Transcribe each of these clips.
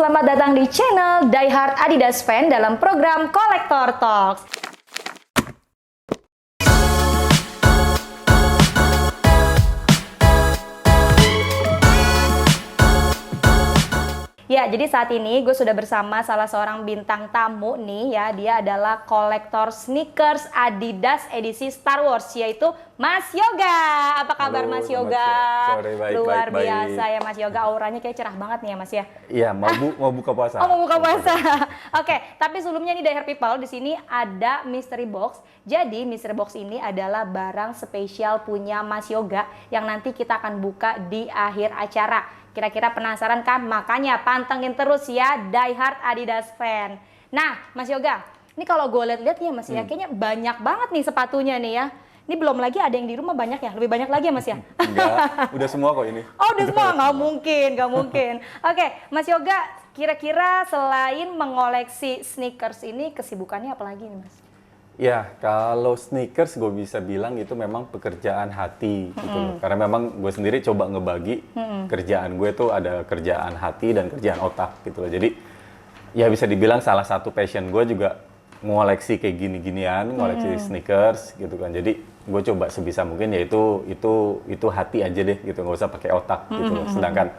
selamat datang di channel Die Hard Adidas Fan dalam program Collector Talks. Ya, jadi saat ini gue sudah bersama salah seorang bintang tamu nih ya. Dia adalah kolektor sneakers Adidas edisi Star Wars, yaitu Mas Yoga. Apa kabar? Halo, Mas Yoga? Sore, baik, Luar baik, biasa baik. ya Mas Yoga, auranya kayak cerah banget nih ya Mas ya. Iya, mau buka puasa. Oh, mau buka puasa. Oke, tapi sebelumnya nih Die Hard People, di sini ada mystery box. Jadi mystery box ini adalah barang spesial punya Mas Yoga yang nanti kita akan buka di akhir acara. Kira-kira penasaran kan? Makanya pantengin terus ya Die Hard Adidas Fan. Nah, Mas Yoga, ini kalau gue lihat-lihat ya Mas ya, kayaknya banyak banget nih sepatunya nih ya. Ini belum lagi ada yang di rumah banyak ya? Lebih banyak lagi ya Mas ya? Enggak, udah semua kok ini. Oh, udah semua? Nggak mungkin, nggak mungkin. Oke, Mas Yoga, kira-kira selain mengoleksi sneakers ini, kesibukannya apa lagi nih Mas? Ya, kalau sneakers gue bisa bilang itu memang pekerjaan hati gitu loh. Karena memang gue sendiri coba ngebagi kerjaan gue tuh ada kerjaan hati dan kerjaan otak gitu loh. Jadi ya bisa dibilang salah satu passion gue juga ngoleksi kayak gini-ginian, ngoleksi sneakers gitu kan. Jadi gue coba sebisa mungkin ya itu hati aja deh gitu, nggak usah pakai otak gitu loh. Sedangkan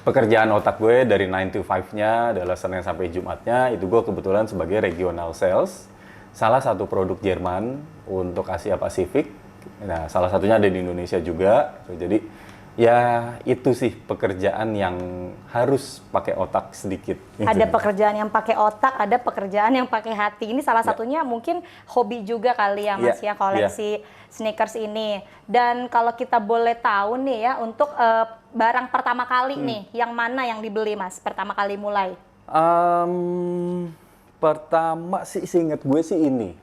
pekerjaan otak gue dari 9 to 5-nya adalah Senin sampai Jumatnya, itu gue kebetulan sebagai regional sales salah satu produk Jerman untuk Asia Pasifik. Nah, salah satunya ada di Indonesia juga. Jadi ya itu sih pekerjaan yang harus pakai otak sedikit. Ada pekerjaan yang pakai otak, ada pekerjaan yang pakai hati. Ini salah satunya mungkin hobi juga kali ya Mas ya, koleksi sneakers ini. Dan kalau kita boleh tahu nih ya, untuk barang pertama kali nih, yang mana yang dibeli Mas pertama kali mulai? Pertama sih seinget gue sih ini.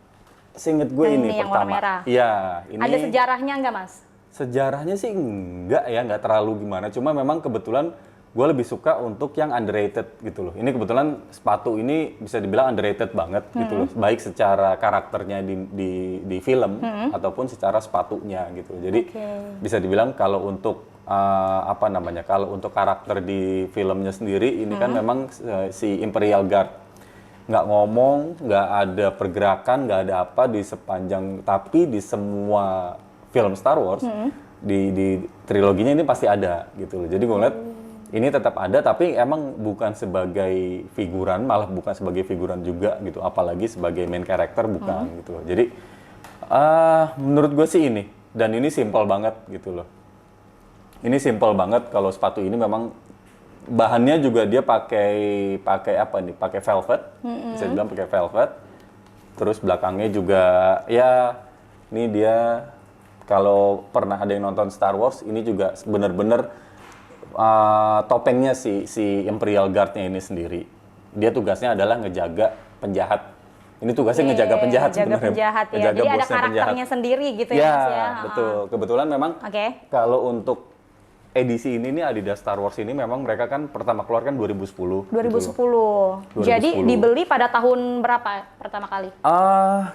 Seinget gue Yang ini ini, yang pertama. warna merah. Iya, ini. Ada sejarahnya nggak Mas? Sejarahnya sih enggak terlalu gimana. Cuma memang kebetulan gue lebih suka untuk yang underrated gitu loh. Ini kebetulan sepatu ini bisa dibilang underrated banget gitu loh. Baik secara karakternya di film ataupun secara sepatunya gitu. Jadi bisa dibilang kalau untuk kalau untuk karakter di filmnya sendiri ini kan memang si Imperial Guard nggak ngomong, nggak ada pergerakan, nggak ada apa di sepanjang, tapi di semua film Star Wars di triloginya ini pasti ada gitu loh. Jadi gue ngeliat ini tetap ada, tapi emang bukan sebagai figuran, malah bukan sebagai figuran juga gitu, apalagi sebagai main karakter bukan gitu loh. Jadi menurut gue sih ini, dan ini simple banget gitu loh. Ini simple banget kalau sepatu ini memang bahannya juga dia pakai apa nih? Pakai velvet, bisa dibilang pakai velvet. Terus belakangnya juga ya ini dia kalau pernah ada yang nonton Star Wars ini juga bener-bener topengnya si Imperial Guard-nya ini sendiri. Dia tugasnya adalah ngejaga penjahat. Ini tugasnya ngejaga penjahat sebenarnya. Penjahat ya. Ngejaga Jadi ada bosnya karakternya penjahat. sendiri gitu ya Mas ya. Betul. Kebetulan memang kalau untuk edisi ini nih Adidas Star Wars ini memang mereka kan pertama keluar kan 2010. 2010. Jadi dibeli pada tahun berapa pertama kali?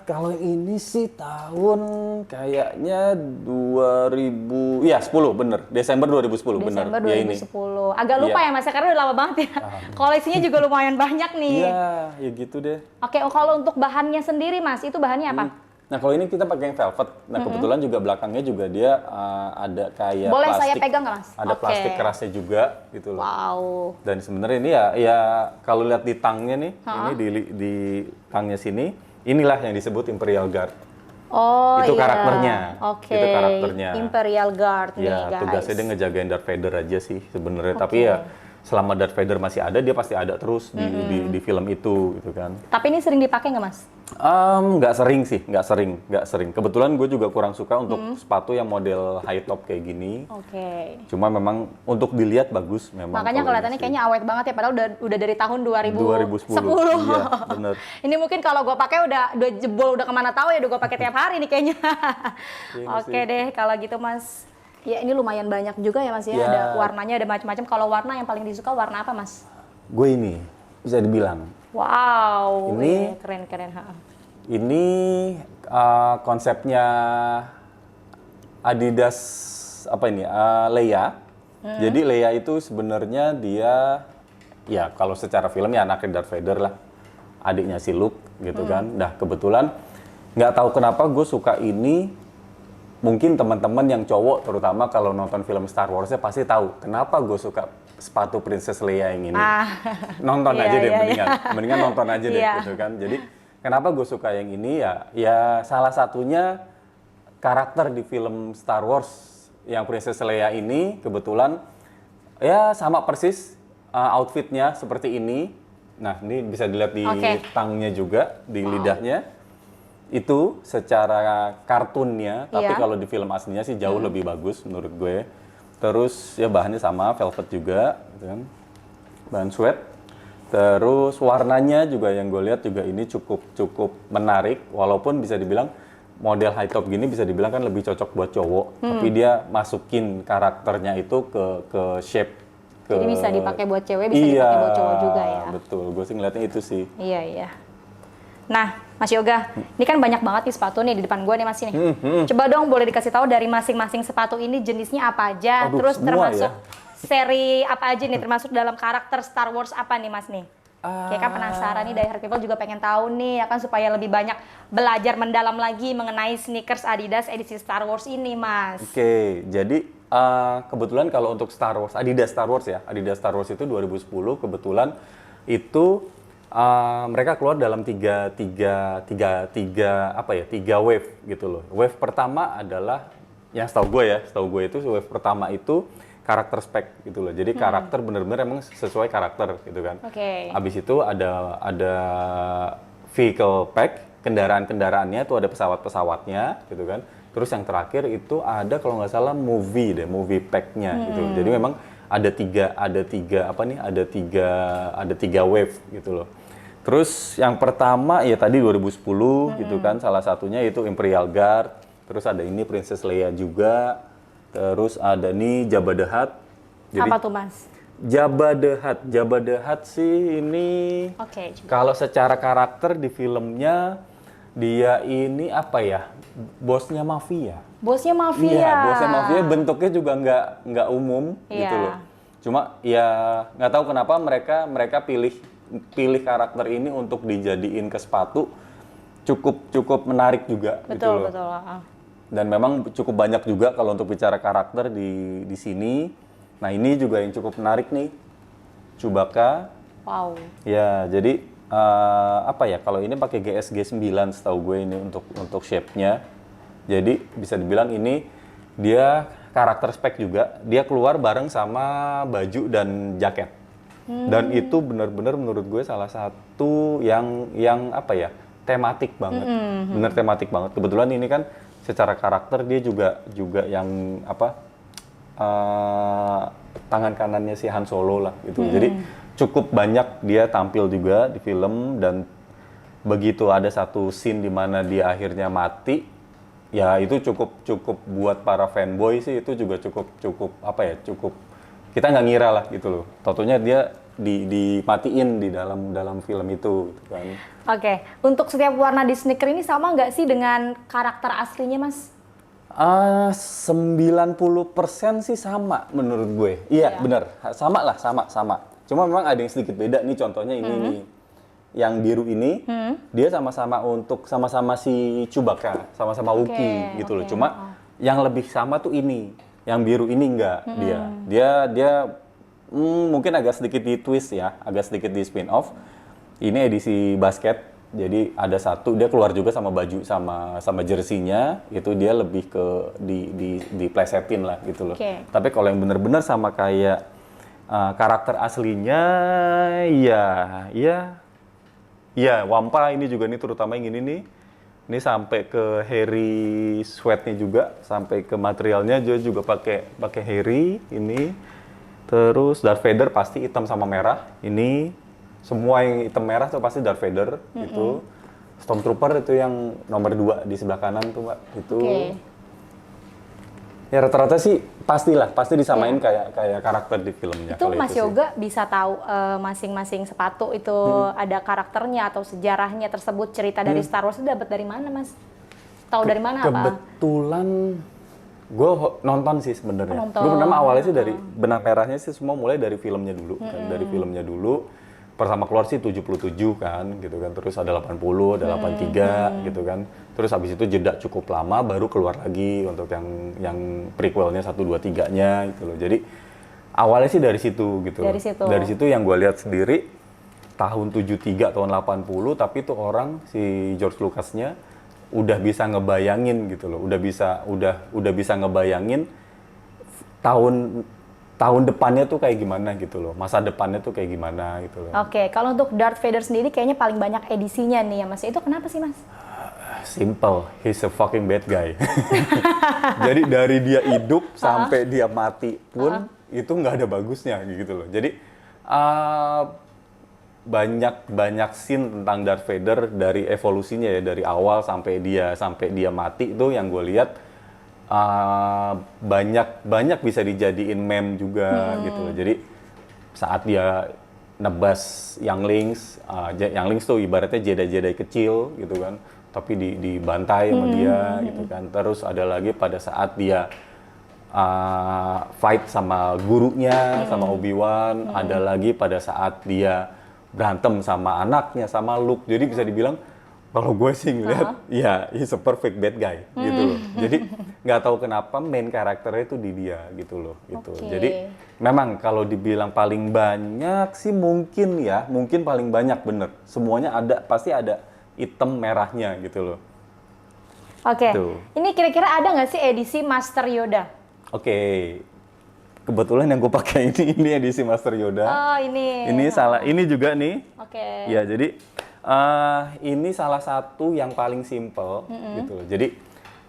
Kalau ini sih tahun kayaknya 10 bener. Desember 2010 bener. Desember 2010. Ya ini. Agak lupa ya Mas, karena udah lama banget ya. Koleksinya juga lumayan banyak nih. Iya, ya gitu deh. Oke, kalau untuk bahannya sendiri Mas, itu bahannya apa? Nah kalau ini kita pakai yang velvet. Nah kebetulan juga belakangnya juga dia ada kayak Boleh plastik. saya pegang nggak Mas? Ada plastik kerasnya juga gitu loh. Wow. Dan sebenarnya ini ya kalau lihat di tangnya nih, ini di tangnya sini, inilah yang disebut Imperial Guard. Oh itu iya. karakternya. Oke. Itu karakternya. Imperial Guard nih Ya, guys. tugasnya dia ngejagain Darth Vader aja sih sebenarnya. Tapi ya selama Darth Vader masih ada, dia pasti ada terus di film itu gitu kan. Tapi ini sering dipakai nggak Mas? Nggak sering. Kebetulan gue juga kurang suka untuk sepatu yang model high top kayak gini. Oke. Cuma memang untuk dilihat bagus memang. Makanya kelihatannya kayaknya awet banget ya, padahal udah dari tahun 2010. Iya, bener. Ini mungkin kalau gue pakai udah jebol, udah kemana tahu ya, udah gue pakai tiap hari nih kayaknya. Oke deh, kalau gitu Mas. Ya ini lumayan banyak juga ya Mas ya. Ada warnanya, ada macam-macam. Kalau warna yang paling disuka warna apa Mas? Gue ini bisa dibilang. Wow, ini keren. Ini konsepnya Adidas apa ini? Leia. Jadi Leia itu sebenarnya dia ya kalau secara film ya anaknya Darth Vader lah, adiknya si Luke gitu kan. Nah kebetulan nggak tahu kenapa gue suka ini. Mungkin teman-teman yang cowok terutama kalau nonton film Star Wars-nya pasti tahu kenapa gue suka sepatu Princess Leia yang ini. Nonton aja deh mendingan nonton aja deh gitu kan. Jadi kenapa gue suka yang ini ya salah satunya karakter di film Star Wars yang Princess Leia ini kebetulan ya sama persis outfitnya seperti ini. Nah ini bisa dilihat di tangnya juga, di lidahnya. Itu secara kartunnya, tapi kalau di film aslinya sih jauh lebih bagus menurut gue. Terus ya bahannya sama, velvet juga, gitu kan. Bahan sweat. Terus warnanya juga yang gue lihat juga ini cukup menarik, walaupun bisa dibilang model high top gini bisa dibilang kan lebih cocok buat cowok, tapi dia masukin karakternya itu ke shape. Jadi bisa dipakai buat cewek, bisa dipakai buat cowok juga ya. Betul, gue sih ngeliatnya itu sih. Iya. Nah, Mas Yoga, ini kan banyak banget nih sepatu nih di depan gue nih Mas ini. Coba dong boleh dikasih tahu dari masing-masing sepatu ini jenisnya apa aja, terus termasuk seri apa aja nih, termasuk dalam karakter Star Wars apa nih Mas nih? Kayak kan penasaran nih, Die Hard People juga pengen tahu nih, ya kan supaya lebih banyak belajar mendalam lagi mengenai sneakers Adidas edisi Star Wars ini Mas. Oke, jadi kebetulan kalau untuk Adidas Star Wars ya, Adidas Star Wars itu 2010 kebetulan itu mereka keluar dalam tiga wave gitu loh. Wave pertama adalah yang setahu gue itu wave pertama itu karakter spek gitu loh. Jadi karakter bener-bener emang sesuai karakter gitu kan. Abis itu ada vehicle pack, kendaraan-kendaraannya tuh ada pesawat-pesawatnya gitu kan. Terus yang terakhir itu ada kalau nggak salah movie pack-nya gitu. Jadi memang ada tiga wave gitu loh. Terus yang pertama ya tadi 2010 gitu kan, salah satunya itu Imperial Guard. Terus ada ini Princess Leia juga. Terus ada nih Jabba the Hutt. Jadi, apa tuh Mas? Jabba the Hutt sih ini kalau secara karakter di filmnya dia ini apa ya? Bosnya mafia. Bosnya mafia. Iya, bosnya mafia, bentuknya juga nggak umum gitu loh. Cuma ya nggak tahu kenapa mereka pilih karakter ini untuk dijadiin ke sepatu, cukup menarik juga gitu loh. Betul. Dan memang cukup banyak juga kalau untuk bicara karakter di sini. Nah ini juga yang cukup menarik nih, Chewbacca. Wow. Ya jadi apa ya, kalau ini pakai GSG 9 setahu gue ini untuk shape-nya. Jadi bisa dibilang ini dia karakter spek juga. Dia keluar bareng sama baju dan jaket. Dan itu benar-benar menurut gue salah satu yang apa ya, tematik banget. Bener tematik banget. Kebetulan ini kan secara karakter dia juga yang apa, tangan kanannya si Han Solo lah gitu. Jadi cukup banyak dia tampil juga di film, dan begitu ada satu scene di mana dia akhirnya mati, ya itu cukup buat para fanboy sih itu juga cukup apa ya, cukup kita nggak ngira lah gitu loh. Totonya dia dimatiin di dalam film itu gitu kan. Oke, untuk setiap warna di sneaker ini sama nggak sih dengan karakter aslinya Mas? 90% sih sama menurut gue. Iya, benar. Sama. Cuma memang ada yang sedikit beda nih, contohnya ini nih. Yang biru ini dia sama-sama si Chewbacca, sama-sama Wookiee gitu loh. Cuma yang lebih sama tuh ini. Yang biru ini enggak dia mungkin agak sedikit di twist ya, agak sedikit di spin off. Ini edisi basket. Jadi ada satu dia keluar juga sama baju sama jersinya, itu dia lebih ke diplesetin lah gitu loh. Tapi kalau yang benar-benar sama kayak karakter aslinya, ya Wampa ini juga nih, terutama yang ini nih. Ini sampai ke Harry sweatnya juga, sampai ke materialnya dia juga pakai Harry ini. Terus Darth Vader pasti hitam sama merah. Ini semua yang hitam merah tuh pasti Darth Vader itu. Stormtrooper itu yang nomor 2 di sebelah kanan tuh, Mbak. Itu. Ya rata-rata sih pasti disamain kayak karakter di filmnya. Itu Mas Yoga bisa tahu masing-masing sepatu itu ada karakternya atau sejarahnya tersebut, cerita dari Star Wars itu dapat dari mana Mas? Tahu dari mana apa? Gue nonton sih sebenarnya. Nonton. Gue pertama awalnya sih dari benang merahnya sih semua mulai dari filmnya dulu kan. Dari filmnya dulu. Pertama keluar sih 77 kan gitu kan. Terus ada 80, ada 83 gitu kan. Terus habis itu jeda cukup lama baru keluar lagi untuk yang prequelnya 1 2 3-nya gitu loh. Jadi awalnya sih dari situ gitu loh. Dari situ. Dari situ yang gue lihat sendiri tahun 73 tahun 80 tapi tuh orang si George Lucas-nya udah bisa ngebayangin gitu loh, udah bisa ngebayangin tahun depannya tuh kayak gimana gitu loh, masa depannya tuh kayak gimana gitu loh. Oke, kalau untuk Darth Vader sendiri kayaknya paling banyak edisinya nih ya Mas. Itu kenapa sih Mas? Simple, he's a fucking bad guy. Jadi dari dia hidup sampai dia mati pun itu nggak ada bagusnya gitu loh. Jadi banyak scene tentang Darth Vader dari evolusinya ya, dari awal sampai dia mati itu yang gue lihat banyak bisa dijadiin meme juga gitu loh. Jadi saat dia nebas younglings tuh ibaratnya Jedi kecil gitu kan, tapi dibantai sama dia gitu kan. Terus ada lagi pada saat dia fight sama gurunya, sama Obi-Wan, ada lagi pada saat dia berantem sama anaknya, sama Luke. Jadi bisa dibilang kalau gue sih ngeliat, ya he's a perfect bad guy gitu loh. Jadi nggak tahu kenapa main karakternya itu di dia gitu loh. Gitu. Oke. Jadi memang kalau dibilang paling banyak sih mungkin paling banyak bener. Semuanya pasti ada hitam merahnya gitu loh. Oke, Tuh. ini kira-kira ada nggak sih edisi Master Yoda? Oke. Kebetulan yang gue pakai ini edisi Master Yoda. Oh ini. Ini juga nih. Oke. Ya, jadi ini salah satu yang paling simple gitu loh. Jadi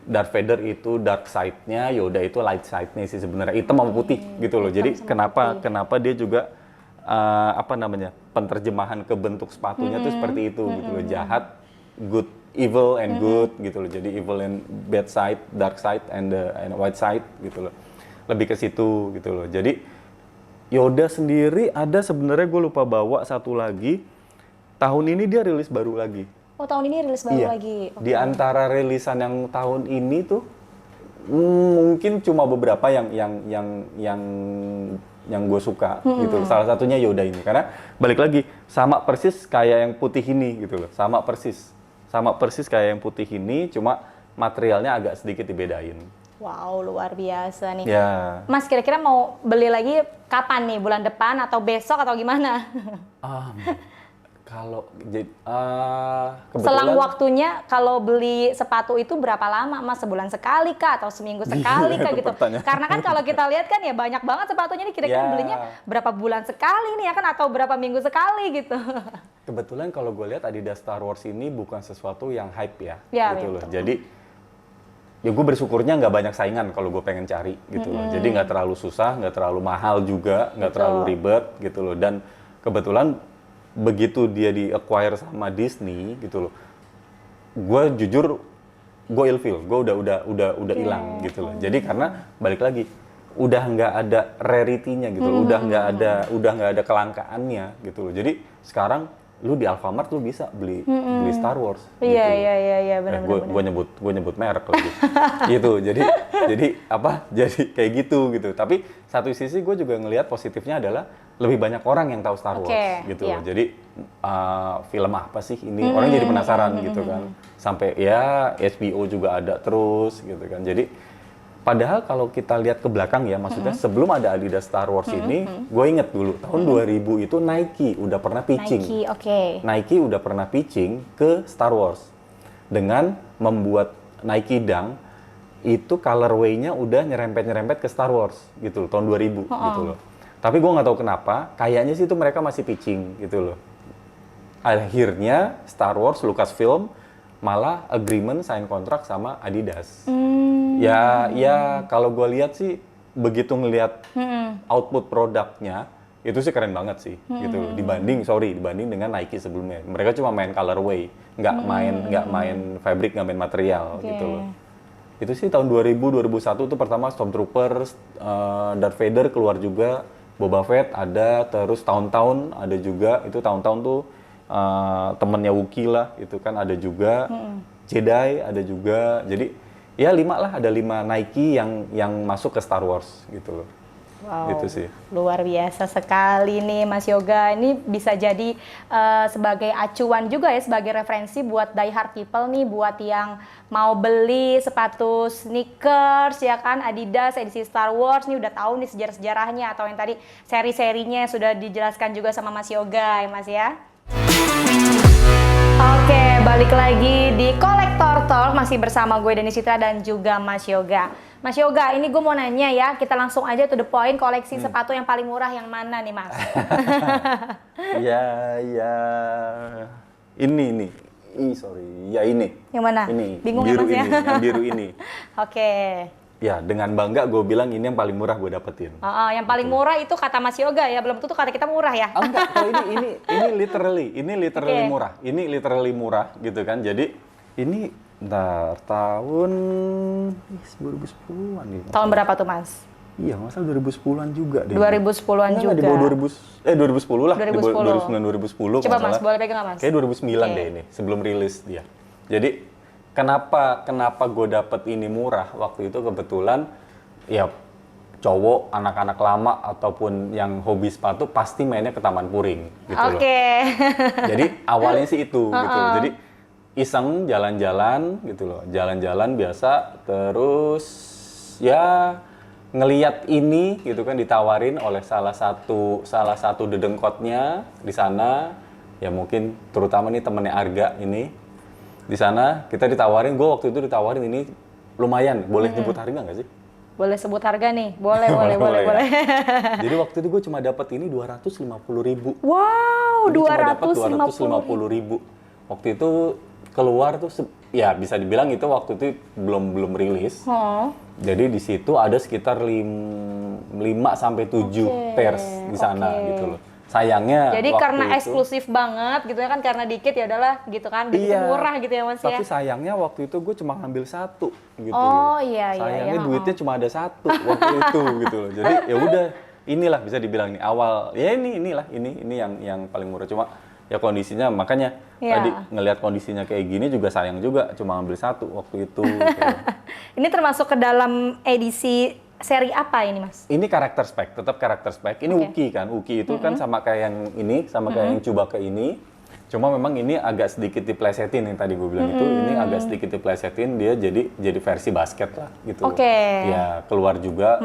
Darth Vader itu dark side-nya, Yoda itu light side-nya sih sebenarnya, hitam sama putih gitu loh. Jadi kenapa dia juga penterjemahan ke bentuk sepatunya tuh seperti itu gitu loh. Jahat, good, evil and good gitu loh. Jadi evil and bad side, dark side and white side gitu loh. Lebih ke situ gitu loh. Jadi Yoda sendiri ada sebenarnya, gue lupa bawa satu lagi. Tahun ini dia rilis baru lagi. Oh tahun ini rilis baru lagi. Di antara rilisan yang tahun ini tuh mungkin cuma beberapa yang gue suka gitu. Salah satunya Yoda ini, karena balik lagi sama persis kayak yang putih ini gitu loh. Sama persis kayak yang putih ini, cuma materialnya agak sedikit dibedain. Wow, luar biasa nih. Ya. Mas kira-kira mau beli lagi kapan nih? Bulan depan atau besok atau gimana? Kalau Selang waktunya kalau beli sepatu itu berapa lama Mas? Sebulan sekali kah atau seminggu sekali kah gitu? Karena kan kalau kita lihat kan ya banyak banget sepatunya nih, kira-kira belinya berapa bulan sekali nih ya kan, atau berapa minggu sekali gitu. Kebetulan kalau gue lihat Adidas Star Wars ini bukan sesuatu yang hype ya gitu loh. Jadi ya gue bersyukurnya nggak banyak saingan kalau gue pengen cari gitu loh. Jadi nggak terlalu susah, nggak terlalu mahal juga, nggak terlalu ribet gitu loh. Dan kebetulan begitu dia di-acquire sama Disney gitu loh, gue jujur gue ilfeel, gue udah hilang gitu loh. Jadi karena balik lagi udah nggak ada rarity-nya gitu loh, udah nggak ada kelangkaannya gitu loh. Jadi sekarang lu di Alfamart lu bisa beli Star Wars. Iya benar. Gue nyebut merek lagi. Gitu. Jadi kayak gitu. Tapi satu sisi gue juga ngelihat positifnya adalah lebih banyak orang yang tahu Star Wars gitu loh. Jadi film apa sih ini? Orang jadi penasaran gitu kan. Sampai ya HBO juga ada terus gitu kan. Jadi padahal kalau kita lihat ke belakang ya, maksudnya sebelum ada Adidas Star Wars ini, gue inget dulu tahun 2000 itu Nike udah pernah pitching. Nike udah pernah pitching ke Star Wars dengan membuat Nike Dunk itu colorway-nya udah nyerempet ke Star Wars gitu loh, tahun 2000 gitu loh. Tapi gue nggak tahu kenapa, kayaknya sih itu mereka masih pitching gitu loh. Akhirnya Star Wars, Lucasfilm malah agreement sign kontrak sama Adidas. Ya kalau gue lihat sih begitu ngelihat output produknya itu sih keren banget sih gitu loh. Dibanding dengan Nike sebelumnya. Mereka cuma main colorway, nggak main fabric, nggak main material gitu loh. Itu sih tahun 2000 2001 tuh pertama Stormtroopers, Darth Vader keluar juga, Boba Fett ada, terus tahun-tahun ada juga, itu tahun-tahun tuh temennya Wookiee lah itu kan ada juga, Jedi ada juga. Jadi ya 5 lah, ada 5 Nike yang masuk ke Star Wars gitu loh. Wow, Gitu sih. luar biasa sekali nih Mas Yoga. Ini bisa jadi sebagai acuan juga ya, sebagai referensi buat diehard people nih, buat yang mau beli sepatu sneakers ya kan, Adidas edisi Star Wars nih udah tahu nih sejarah-sejarahnya, atau yang tadi seri-serinya sudah dijelaskan juga sama Mas Yoga ya Mas ya. Oke, balik lagi di Kolektor Talk, masih bersama gue Deni Citra dan juga Mas Yoga. Mas Yoga, ini gue mau nanya ya, kita langsung aja to the point, koleksi sepatu yang paling murah yang mana nih Mas? Ya, ini. Sorry, ya ini. Yang mana? Ini, Bingung ya biru Mas ya? ini, yang biru ini. Oke. Ya, dengan bangga gue bilang ini yang paling murah gue dapetin. Yang paling murah itu kata Mas Yoga ya, belum tentu kata kita murah ya. Ah, enggak, kalau ini literally Oke. murah. Ini literally murah gitu kan. Jadi ini ntar tahun 2010-an nih. Tahun berapa tuh Mas? Iya, masa 2010-an juga deh. 2010-an Enggak, juga. di bawah 2010 lah. 2010. Di bawah 2009 2010 Coba kalau Mas, salah. boleh pegang nggak Mas? Kayak 2009 Oke. deh ini, sebelum rilis dia. Jadi kenapa gue dapet ini murah waktu itu kebetulan ya cowok, anak-anak lama ataupun yang hobi sepatu pasti mainnya ke Taman Puring gitu loh. Oke. Jadi awalnya sih itu gitu loh. Jadi iseng jalan-jalan gitu loh. Jalan-jalan biasa terus ya ngeliat ini gitu kan ditawarin oleh salah satu dedengkotnya di sana, ya mungkin terutama nih temennya Arga ini. Di sana kita ditawarin, gue waktu itu ditawarin ini lumayan, boleh nyebut harga nggak sih? Boleh sebut harga nih? Boleh. ya. Jadi waktu itu gue cuma dapat ini 250.000. Wow, Jadi cuma dapat 250.000. 250.000. Waktu itu keluar tuh ya bisa dibilang itu waktu itu belum rilis. Oh. Jadi di situ ada sekitar 5 sampai 7 pairs di sana gitu loh. Sayangnya Jadi waktu karena itu, eksklusif banget gitu ya kan, karena dikit ya udahlah gitu kan, dikit Iya, murah gitu ya Mas ya. tapi sayangnya waktu itu gue cuma ngambil 1 gitu Oh, loh. iya. Sayangnya duitnya cuma ada 1 waktu itu gitu loh. Jadi ya udah, inilah bisa dibilang nih awal ya ini yang paling murah, cuma ya kondisinya makanya Iya. tadi ngelihat kondisinya kayak gini juga sayang juga cuma ngambil 1 waktu itu gitu loh. Ini termasuk ke dalam edisi seri apa ini Mas? Ini karakter spek, tetap karakter spek. Ini Oke. Uki kan, Uki itu kan sama kayak yang ini, sama kayak yang Chewbacca ini. Cuma memang ini agak sedikit diplesetin yang tadi gue bilang itu. Ini agak sedikit diplesetin, dia jadi versi basket lah gitu. Oke. Ya keluar juga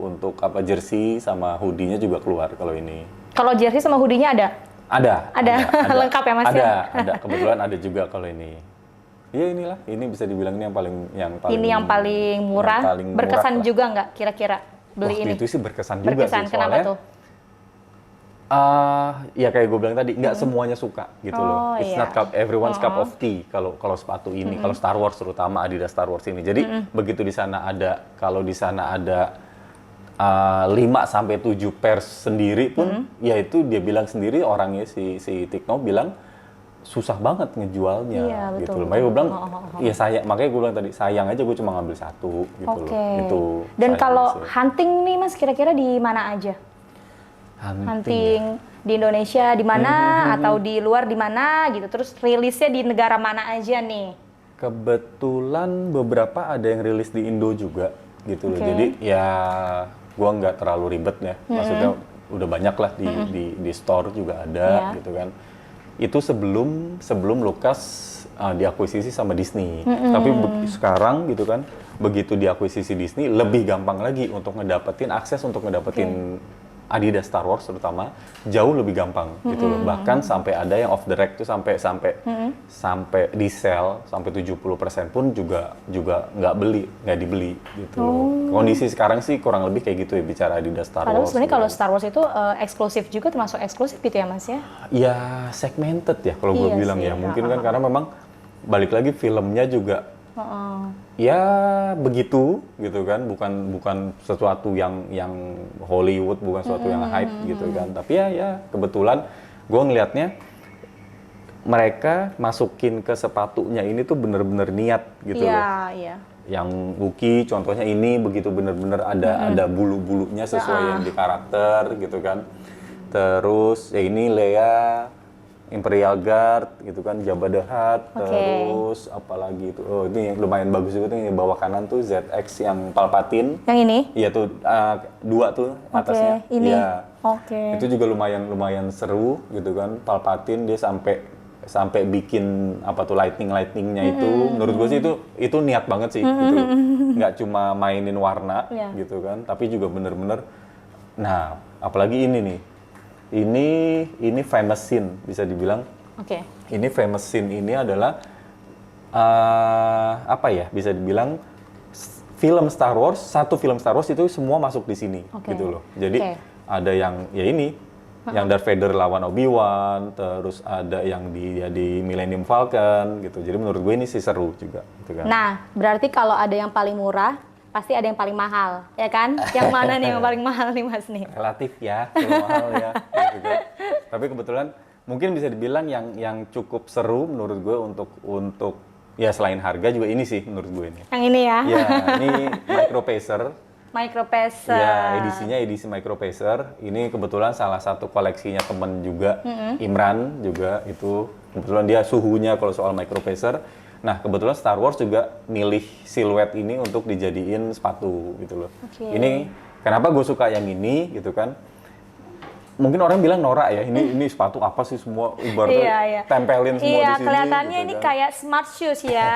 untuk apa jersey sama hoodie-nya juga keluar kalau ini. Kalau jersey sama hoodie-nya ada? Ada. Lengkap ya, Mas, ya? Ada. Kebetulan ada juga kalau ini. Ya inilah, ini bisa dibilang ini yang paling Ini yang paling murah. yang paling murah Berkesan lah. juga nggak kira-kira beli Waktu ini? itu sih berkesan juga Berkesan, sih, kenapa soalnya tuh? ya kayak gue bilang tadi, nggak semuanya suka gitu loh. It's iya. not everyone's cup of tea kalau sepatu ini, kalau Star Wars terutama Adidas Star Wars ini. Jadi begitu di sana ada, kalau di sana ada 5 sampai 7 pairs sendiri pun, ya itu dia bilang sendiri orangnya si Tikno bilang susah banget ngejualnya Iya, betul, gitu loh. betul. Makanya gue bilang, ya makanya gue bilang tadi sayang aja gue cuma ngambil 1 gitu Oke. loh. Itu Dan sayang kalau sih. hunting nih Mas, kira-kira di mana aja? Hunting di Indonesia di mana atau di luar di mana gitu. Terus rilisnya di negara mana aja nih? Kebetulan beberapa ada yang rilis di Indo juga gitu loh. Oke. Jadi ya gua nggak terlalu ribet ya. Maksudnya udah banyak lah di store juga ada Iya. gitu kan. Itu sebelum Lucas diakuisisi sama Disney. Tapi sekarang gitu kan, begitu diakuisisi Disney lebih gampang lagi untuk ngedapetin akses untuk ngedapetin Adidas Star Wars terutama jauh lebih gampang gitu loh. Bahkan sampai ada yang off the rack tuh sampai di sell sampai 70% pun juga nggak dibeli gitu loh. Kondisi sekarang sih kurang lebih kayak gitu ya bicara Adidas Star Padahal Wars. sebenarnya gitu. kalau Star Wars itu eksklusif juga, termasuk eksklusif gitu ya Mas ya? Ya segmented ya kalau gue Iya bilang sih, ya. Mungkin kan karena memang balik lagi filmnya juga ya begitu gitu kan, bukan sesuatu yang Hollywood, bukan sesuatu yang hype gitu kan. Tapi ya kebetulan gue ngelihatnya mereka masukin ke sepatunya ini tuh bener-bener niat gitu loh. Iya. Yang Wookie contohnya ini begitu bener-bener ada bulu-bulunya sesuai yang di karakter gitu kan. Terus ya ini Leia Imperial Guard gitu kan, Jabba the Hutt, Oke. terus apalagi itu, oh ini lumayan bagus juga tuh, yang bawah kanan tuh ZX yang Palpatine. Yang ini? Iya tuh, dua tuh atasnya. Oke, ini. Iya. Oke. Itu juga lumayan seru gitu kan. Palpatine dia sampai bikin apa tuh lightningnya itu. Menurut gue sih itu niat banget sih gitu. Nggak cuma mainin warna Iya. gitu kan, tapi juga bener-bener. Nah, apalagi ini nih. Ini famous scene bisa dibilang. Oke. Ini famous scene ini adalah apa ya? Bisa dibilang film Star Wars, satu film Star Wars itu semua masuk di sini Oke. gitu loh. Jadi Oke. ada yang ya ini yang Darth Vader lawan Obi-Wan, terus ada yang di Millennium Falcon gitu. Jadi menurut gue ini sih seru juga gitu kan. Nah, berarti kalau ada yang paling murah, pasti ada yang paling mahal, ya kan? Yang mana nih yang paling mahal nih Mas nih? Relatif ya, kalau mahal ya gitu kan. Tapi kebetulan mungkin bisa dibilang yang cukup seru menurut gue untuk ya selain harga juga ini sih menurut gue ini. Yang ini ya? Ya, ini Micro Pacer. Micro Pacer. Ya, edisinya edisi Micro Pacer. Ini kebetulan salah satu koleksinya temen juga, Imran juga itu. Kebetulan dia suhunya kalau soal Micro Pacer. Nah, kebetulan Star Wars juga milih siluet ini untuk dijadiin sepatu gitu loh. Oke. Ini kenapa gue suka yang ini gitu kan? Mungkin orang bilang norak ya, ini sepatu apa sih semua ibaratnya tempelin semua iya, di sini. kelihatannya gitu ini kan. kayak smart shoes ya.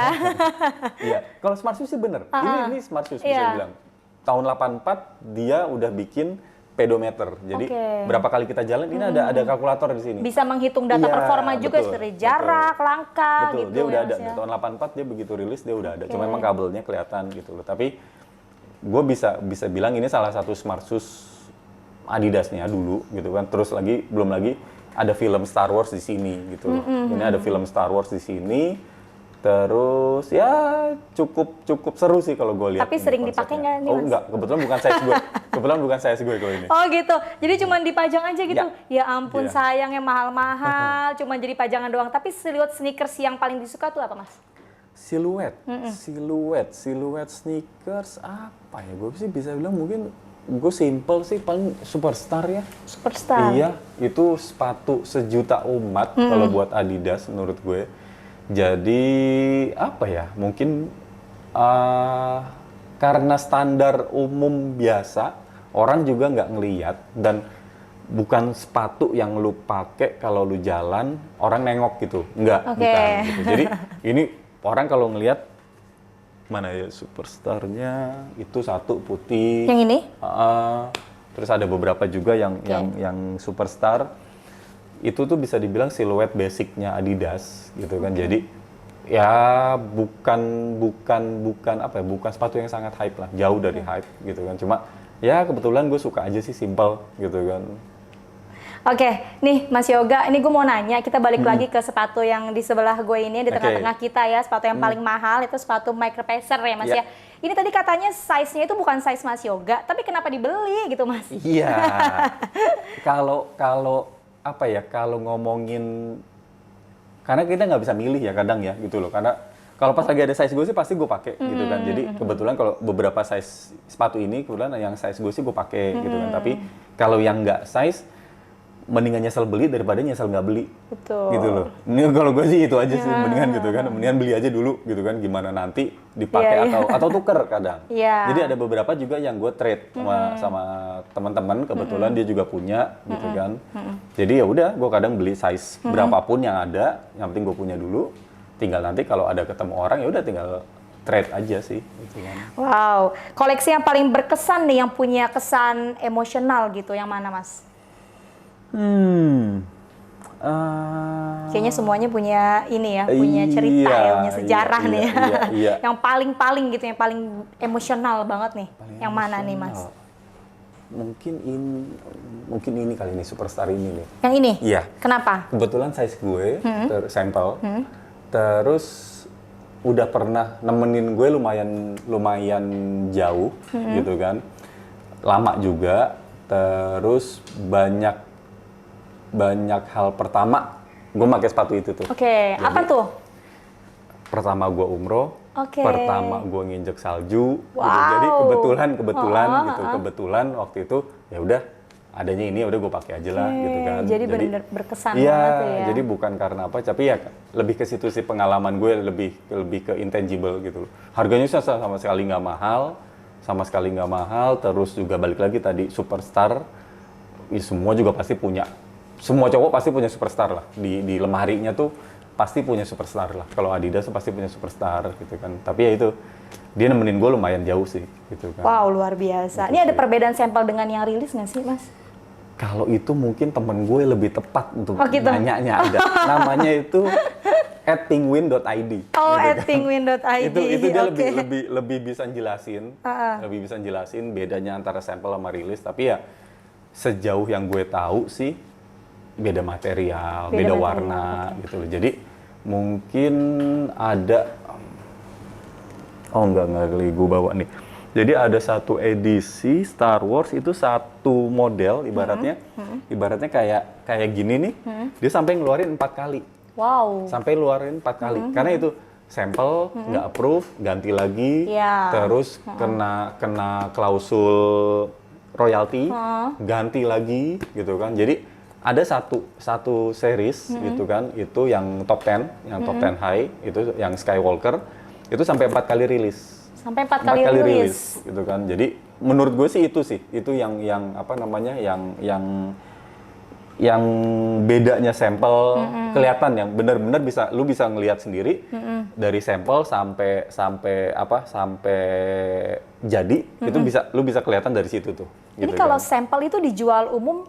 Iya, kalau smart shoes sih bener. Ini smart shoes bisa Iya. dibilang. Tahun 84 dia udah bikin pedometer. Jadi Oke. berapa kali kita jalan ini ada kalkulator di sini. Bisa menghitung data Iya, performa juga betul, dari jarak, langkah Betul, gitu dia udah ya, ada. Mas ya. Tahun 84 dia begitu rilis dia udah ada. Oke. Cuma memang kabelnya kelihatan gitu loh. Tapi gue bisa bilang ini salah satu smart shoes Adidasnya dulu gitu kan. Terus belum lagi ada film Star Wars di sini gitu loh. Ini ada film Star Wars di sini. Terus ya cukup seru sih kalau gue lihat. Tapi ini sering konsepnya. dipakai nggak nih, Oh Mas? enggak, kebetulan bukan size gue. Kebetulan bukan size gue kalau ini. Oh gitu, jadi cuma dipajang aja gitu. Ya ampun Iya. sayangnya mahal-mahal, cuma jadi pajangan doang. Tapi siluet sneakers yang paling disuka tuh apa Mas? Siluet sneakers apa ya? Gue sih bisa bilang mungkin gue simple sih, paling Superstar ya. Superstar. Iya, itu sepatu sejuta umat kalau buat Adidas menurut gue. Jadi apa ya? Mungkin karena standar umum biasa, orang juga nggak ngeliat dan bukan sepatu yang lu pakai kalau lu jalan orang nengok gitu, nggak, Oke. bukan gitu. Jadi ini orang kalau ngelihat mana ya Superstarnya itu satu putih. Yang ini? Terus ada beberapa juga yang Superstar itu tuh bisa dibilang siluet basicnya Adidas gitu kan. Jadi ya bukan sepatu yang sangat hype lah, jauh dari hype gitu kan. Cuma ya kebetulan gue suka aja sih, simple gitu kan. Oke, nih Mas Yoga, ini gue mau nanya, kita balik lagi ke sepatu yang di sebelah gue ini, di tengah-tengah kita ya, sepatu yang paling mahal itu sepatu Micro Pacer ya Mas ya. Ini tadi katanya size-nya itu bukan size Mas Yoga, tapi kenapa dibeli gitu Mas? Iya. Kalau apa ya, kalau ngomongin, karena kita nggak bisa milih ya kadang ya gitu loh, karena kalau pas lagi ada size gue sih pasti gue pakai gitu kan. Jadi kebetulan kalau beberapa size sepatu ini kebetulan yang size gue sih gue pakai gitu kan. Tapi kalau yang nggak size, mendingan nyesel beli daripada nyesel nggak beli. Betul. Gitu loh. Ini kalau gue sih itu aja sih, mendingan gitu kan. Mendingan beli aja dulu gitu kan, gimana nanti dipakai atau tuker kadang. Iya. Jadi ada beberapa juga yang gue trade sama teman-teman, kebetulan dia juga punya gitu kan. Jadi ya udah, gue kadang beli size berapapun yang ada, yang penting gue punya dulu. Tinggal nanti kalau ada ketemu orang ya udah tinggal trade aja sih gitu kan. Wow, koleksi yang paling berkesan nih, yang punya kesan emosional gitu, yang mana Mas? Kayaknya semuanya punya ini ya, punya cerita ya, punya sejarah nih ya. Iya. Yang paling gitu, yang paling emosional banget nih. Paling yang mana nih Mas? emosional. Mungkin ini kali ini Superstar ini nih. Yang ini? Iya. Kenapa? Kebetulan size gue sampel. Terus udah pernah nemenin gue lumayan jauh gitu kan. Lama juga. Terus banyak hal. Pertama gue pakai sepatu itu tuh. Oke, apa tuh? Pertama gue umroh, Oke. pertama gue nginjek salju, gitu. Wow. Jadi kebetulan waktu itu ya udah adanya ini udah gue pakai aja lah gitu kan. Jadi benar-benar berkesan iya, banget tuh ya. jadi bukan karena apa, tapi ya lebih ke situ sih, pengalaman gue lebih ke intangible gitu loh. Harganya sama sekali nggak mahal, terus juga balik lagi tadi superstar, ya semua juga pasti punya, semua cowok pasti punya superstar lah, di lemarinya tuh pasti punya superstar lah. Kalau Adidas pasti punya superstar gitu kan, tapi ya itu, dia nemenin gue lumayan jauh sih gitu kan. Wow, luar biasa. Gitu Ini ada sih. perbedaan sampel dengan yang rilis nggak sih, Mas? Kalau itu mungkin temen gue lebih tepat untuk gitu? nanyanya ada. Namanya itu @penguin.id. Oh, gitu kan. @penguin.id. Itu dia Oke. lebih bisa jelasin, lebih bisa jelasin bedanya antara sampel sama rilis. Tapi ya sejauh yang gue tahu sih beda material, beda material, warna gitu loh. Jadi mungkin ada, oh enggak gue bawa nih. Jadi ada satu edisi Star Wars itu satu model ibaratnya kayak gini nih. Dia sampai ngeluarin 4 kali. Wow. Sampai ngeluarin 4 kali. Karena itu sampel nggak approve, ganti lagi, Ya. terus kena klausul royalty, ganti lagi gitu kan. Jadi ada satu series gitu kan, itu yang top 10, yang top 10 high, itu yang Skywalker, itu sampai 4 kali rilis. Sampai 4 kali rilis. Gitu kan. Jadi menurut gue sih itu yang apa namanya, yang bedanya sampel kelihatan, yang benar-benar lu bisa ngelihat sendiri dari sampel sampai jadi, itu lu bisa kelihatan dari situ tuh. Ini Gitu kalau kan. sampel itu dijual umum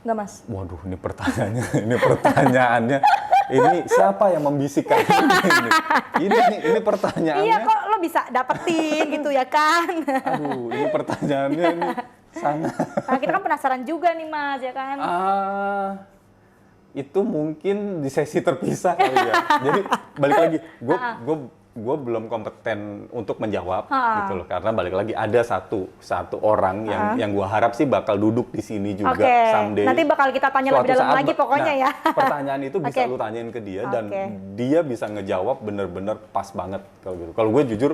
nggak, Mas? Waduh, ini pertanyaannya. Ini siapa yang membisikkan ini pertanyaannya. Iya, kok lo bisa dapetin gitu ya kan? Aduh, ini pertanyaannya ini sangat. Nah, kita kan penasaran juga nih, Mas, ya kan? Itu mungkin di sesi terpisah kali ya. Jadi balik lagi, gue belum kompeten untuk menjawab gitu loh, karena balik lagi ada satu orang yang gue harap sih bakal duduk di sini juga someday. Nanti bakal kita tanya lebih dalam lagi pokoknya ya. Pertanyaan itu bisa lu tanyain ke dia dan dia bisa ngejawab bener-bener pas banget kalau gitu. Kalau gue jujur,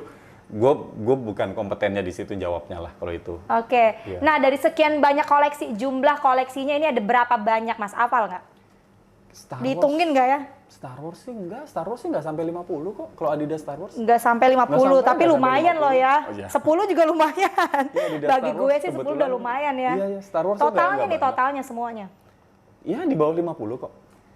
gue bukan kompetennya di situ jawabnya lah kalau itu. Oke. Iya. Nah, dari sekian banyak koleksi, jumlah koleksinya ini ada berapa banyak, Mas? Hafal nggak? Dihitungin nggak ya? Star Wars sih nggak sampai 50 kok kalau Adidas Star Wars. Nggak sampai 50, Nggak sampai, tapi nggak lumayan sampai loh ya. 50. Oh, iya. 10 juga lumayan. Iya, Adidas Bagi Star gue Wars sih 10 udah kebetulan. lumayan ya. Iya, Star Wars tuh Totalnya nggak nih, banyak. totalnya semuanya. Iya, di bawah 50 kok.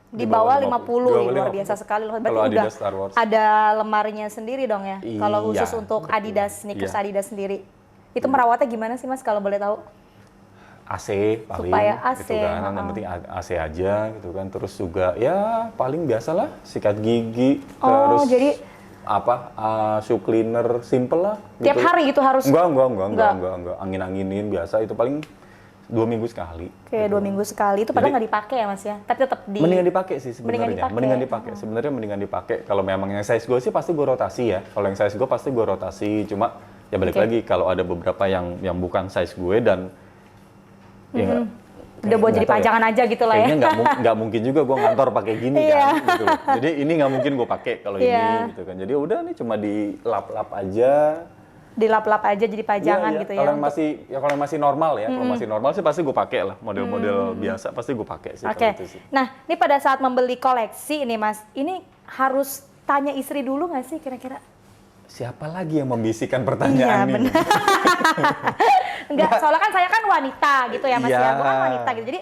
Di bawah 50, Di bawah luar 50. biasa sekali loh. Berarti Kalau udah Adidas Star Wars. ada lemarinya sendiri dong ya. Kalau Iya, khusus untuk betul. Adidas, sneakers Iya. Adidas sendiri. Itu merawatnya gimana sih, Mas, kalau boleh tahu? AC paling Supaya AC, gitu kan, yang penting AC aja gitu kan. Terus juga ya paling biasalah sikat gigi, Oh, terus jadi shoe cleaner simple lah gitu. tiap hari gitu harus? Enggak. Angin-anginin biasa, itu paling 2 minggu sekali. Kayak 2 minggu sekali, itu padahal Jadi- nggak dipakai ya, Mas ya? Tapi tetap di... Mendingan dipakai sih sebenarnya. Mendingan dipakai. Sebenarnya mendingan dipakai. Kalau memang yang size gue sih pasti gue rotasi ya. Kalau yang size gue pasti gue rotasi. Cuma ya balik lagi, kalau ada beberapa yang bukan size gue dan ya Udah buat jadi nggak tahu ya. pajangan aja gitu lah ya. Kayaknya nggak mungkin juga gue ngantor pakai gini Iya. kan. Gitu loh. Jadi ini nggak mungkin gue pakai kalau Iya. ini gitu kan. Jadi udah nih cuma dilap-lap aja. Dilap-lap aja jadi pajangan Iya, iya. gitu ya. Kalau yang untuk- kalau yang masih normal ya, kalau masih normal sih pasti gue pakai lah. Model-model biasa pasti gue pakai sih. Oke. Kalau itu sih. Nah, ini pada saat membeli koleksi ini, Mas, ini harus tanya istri dulu nggak sih kira-kira? Siapa lagi yang membisikkan pertanyaan ini? Enggak, soalnya kan saya kan wanita gitu ya, Mas Iya. ya. Gue kan wanita gitu. Jadi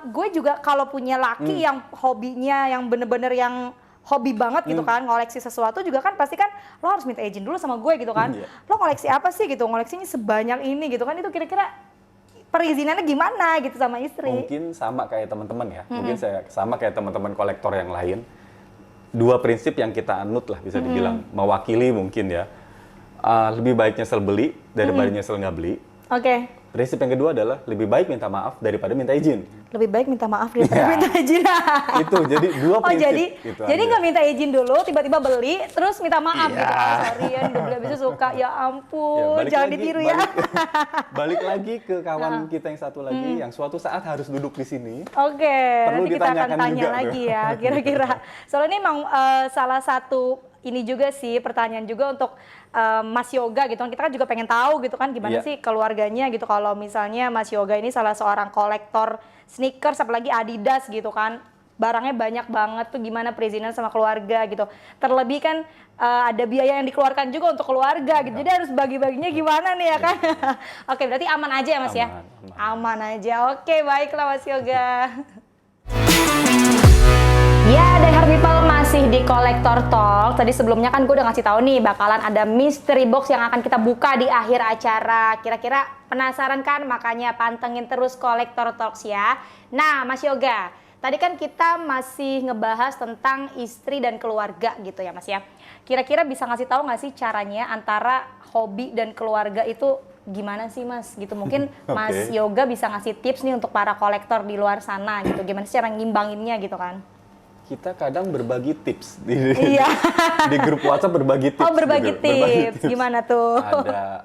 gue juga kalau punya laki yang hobinya yang bener-bener yang hobi banget gitu kan, ngoleksi sesuatu juga kan pasti kan lo harus minta izin dulu sama gue gitu kan. Iya. Lo koleksi apa sih gitu? Ngoleksinya sebanyak ini gitu kan, itu kira-kira perizinannya gimana gitu sama istri? Mungkin sama kayak teman-teman ya. Mungkin saya sama kayak teman-teman kolektor yang lain. 2 prinsip yang kita anut lah bisa dibilang. Mewakili mungkin ya. Lebih baik nyesel beli daripada nyesel nggak beli. Oke. Prinsip yang kedua adalah lebih baik minta maaf daripada minta izin. Lebih baik minta maaf daripada Iya. minta izin. Itu jadi 2 Oh, prinsip. jadi Itu jadi aja. nggak minta izin dulu, tiba-tiba beli, terus minta maaf Iya. gitu. Oh, sorry ya, udah beli habis itu suka. Ya Ya, ampun, jangan ditiru ya. Balik lagi ke kawan kita yang satu lagi yang suatu saat harus duduk di sini. Oke, Perlu nanti kita akan ditanyakan tanya juga tuh. lagi ya, kira-kira. Soalnya ini emang salah satu ini juga sih pertanyaan juga untuk Mas Yoga gitu kan. Kita kan juga pengen tahu gitu kan gimana sih keluarganya gitu kalau misalnya Mas Yoga ini salah seorang kolektor sneakers apalagi Adidas gitu kan. Barangnya banyak banget tuh gimana perizinan sama keluarga gitu. Terlebih kan ada biaya yang dikeluarkan juga untuk keluarga gitu. Jadi harus bagi-baginya gimana nih ya kan. Oke, berarti aman aja ya Mas ya? Aman aja. Oke, baiklah Mas Yoga. Ya, Die Hard People masih di Kolektor Talk. Tadi sebelumnya kan gue udah ngasih tahu nih bakalan ada mystery box yang akan kita buka di akhir acara. Kira-kira penasaran kan? Makanya pantengin terus Kolektor Talks ya. Nah, Mas Yoga, tadi kan kita masih ngebahas tentang istri dan keluarga gitu ya Mas ya. Kira-kira bisa ngasih tahu nggak sih caranya antara hobi dan keluarga itu gimana sih Mas? Gitu mungkin Mas Yoga bisa ngasih tips nih untuk para kolektor di luar sana gitu. Gimana sih cara ngimbanginnya gitu kan? Kita kadang berbagi tips di grup WhatsApp berbagi tips. Oh, berbagi tips. Gimana tuh?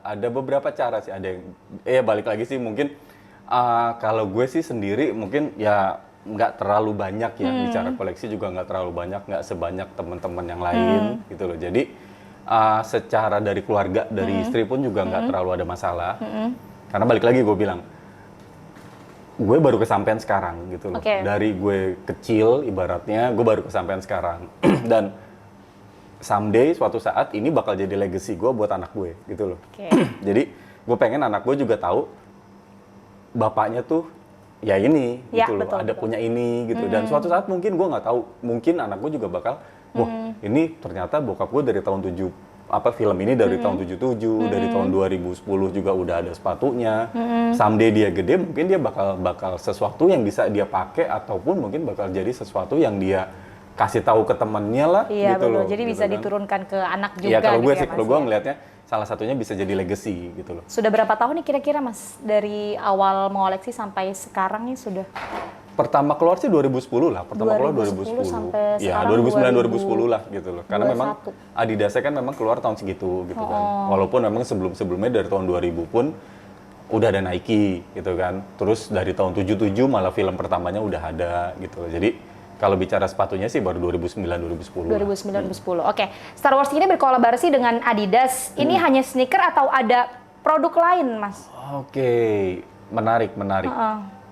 Ada beberapa cara sih. Ada yang balik lagi sih mungkin kalau gue sih sendiri mungkin ya nggak terlalu banyak ya bicara koleksi juga nggak terlalu banyak, nggak sebanyak teman-teman yang lain gitu loh. Jadi secara dari keluarga, dari istri pun juga nggak terlalu ada masalah. Karena balik lagi gue bilang, gue baru kesampaian sekarang gitu loh. Dari gue kecil ibaratnya, gue baru kesampaian sekarang. Dan someday suatu saat ini bakal jadi legacy gue buat anak gue gitu loh. Jadi gue pengen anak gue juga tahu bapaknya tuh ya ini gitu loh, ada punya ini gitu. Dan suatu saat mungkin gue nggak tahu, mungkin anak gue juga bakal, wah ini ternyata bokap gue dari tahun film ini dari tahun 77, dari tahun 2010 juga udah ada sepatunya. Someday dia gede, mungkin dia bakal sesuatu yang bisa dia pakai ataupun mungkin bakal jadi sesuatu yang dia kasih tahu ke temennya lah gitu loh. Jadi gitu bisa kan diturunkan ke anak juga. Iya, kalau gitu gue ya, sih, kalau gue ngelihatnya salah satunya bisa jadi legacy gitu loh. Sudah berapa tahun nih kira-kira Mas dari awal mengoleksi sampai sekarang nih sudah? Pertama keluar sih 2010 lah, keluar 2010 sampai ya sekarang 2009 2010 lah gitu loh. Karena memang Adidasnya kan memang keluar tahun segitu gitu kan. Walaupun memang sebelumnya dari tahun 2000 pun udah ada Nike gitu kan. Terus dari tahun 77 malah film pertamanya udah ada gitu loh. Jadi kalau bicara sepatunya sih baru 2009 2010. 2009 2010. Oke. Star Wars ini berkolaborasi dengan Adidas. Ini hanya sneaker atau ada produk lain, Mas? Oke. Menarik.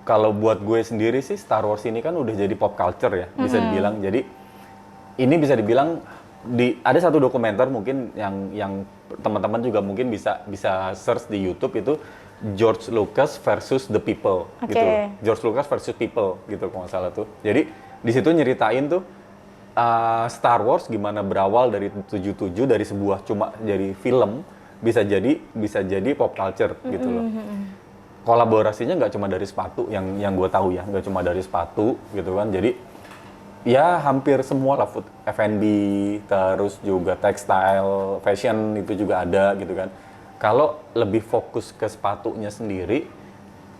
Kalau buat gue sendiri sih Star Wars ini kan udah jadi pop culture ya, bisa dibilang. Jadi ini bisa dibilang ada satu dokumenter mungkin yang teman-teman juga mungkin bisa search di YouTube itu George Lucas versus the People gitu. George Lucas versus People gitu kalau nggak salah tuh. Jadi di situ nyeritain tuh Star Wars gimana berawal dari 77 dari sebuah cuma jadi film bisa jadi pop culture gitu loh. Kolaborasinya nggak cuma dari sepatu yang gue tahu ya, nggak cuma dari sepatu gitu kan. Jadi ya hampir semua lah, food, F&B, terus juga textile, fashion itu juga ada gitu kan. Kalau lebih fokus ke sepatunya sendiri,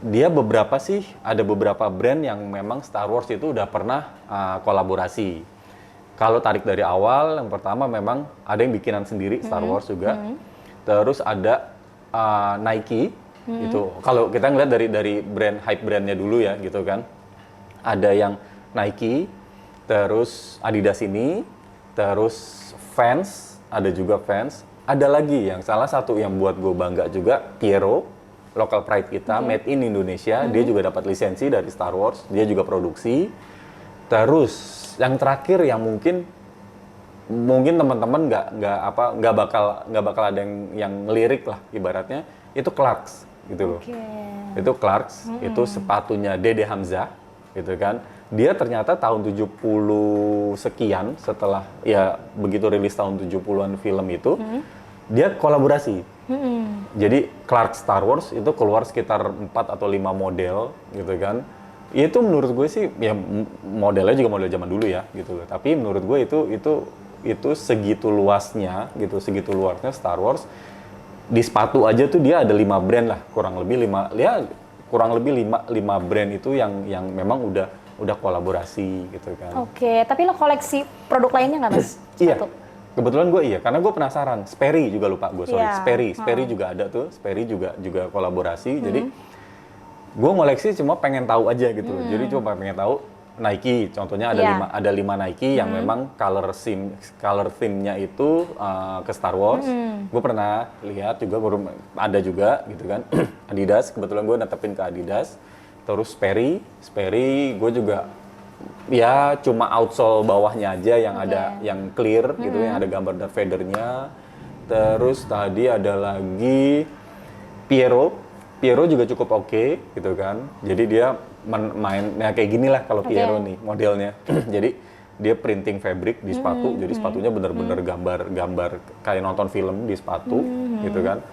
dia ada beberapa brand yang memang Star Wars itu udah pernah kolaborasi. Kalau tarik dari awal, yang pertama memang ada yang bikinan sendiri Star Wars juga. Terus ada Nike. Itu kalau kita ngeliat dari hype brandnya dulu ya gitu kan, ada yang Nike, terus Adidas ini, terus Vans, ada juga Vans, ada lagi yang salah satu yang buat gue bangga juga Piero, local pride kita, made in Indonesia. Dia juga dapat lisensi dari Star Wars, dia juga produksi. Terus yang terakhir yang mungkin teman-teman nggak bakal ada yang ngelirik lah ibaratnya, itu Clarks gitu loh. Itu Clarks, itu sepatunya Dede Hamzah gitu kan. Dia ternyata tahun 70 sekian setelah ya begitu rilis tahun 70-an film itu, dia kolaborasi. Jadi Clarks Star Wars itu keluar sekitar 4 atau 5 model gitu kan. Itu menurut gue sih ya modelnya juga model zaman dulu ya gitu loh. Tapi menurut gue itu segitu luasnya Star Wars. Di sepatu aja tuh dia ada 5 brand lah, kurang lebih 5 brand itu yang memang udah kolaborasi gitu kan. Oke, tapi lo koleksi produk lainnya nggak Mas? Iya, kebetulan gue karena gue penasaran. Sperry juga lupa gue, sorry. Sperry juga ada tuh, Sperry juga kolaborasi. Jadi gue ngoleksi cuma pengen tahu aja gitu. Jadi cuma pengen tahu Nike, contohnya ada Iya. ada 5 Nike yang memang color theme-nya itu ke Star Wars. Gue pernah lihat juga, ada juga gitu kan. Adidas, kebetulan gue netepin ke Adidas. Terus Sperry gue juga ya cuma outsole bawahnya aja yang ada yang clear gitu, yang ada gambar Darth Vader-nya. Terus tadi ada lagi Piero juga cukup oke gitu kan. Jadi dia main kayak gini lah kalau Piero nih modelnya. Jadi dia printing fabric di sepatu, jadi sepatunya bener-bener gambar kayak nonton film di sepatu gitu kan.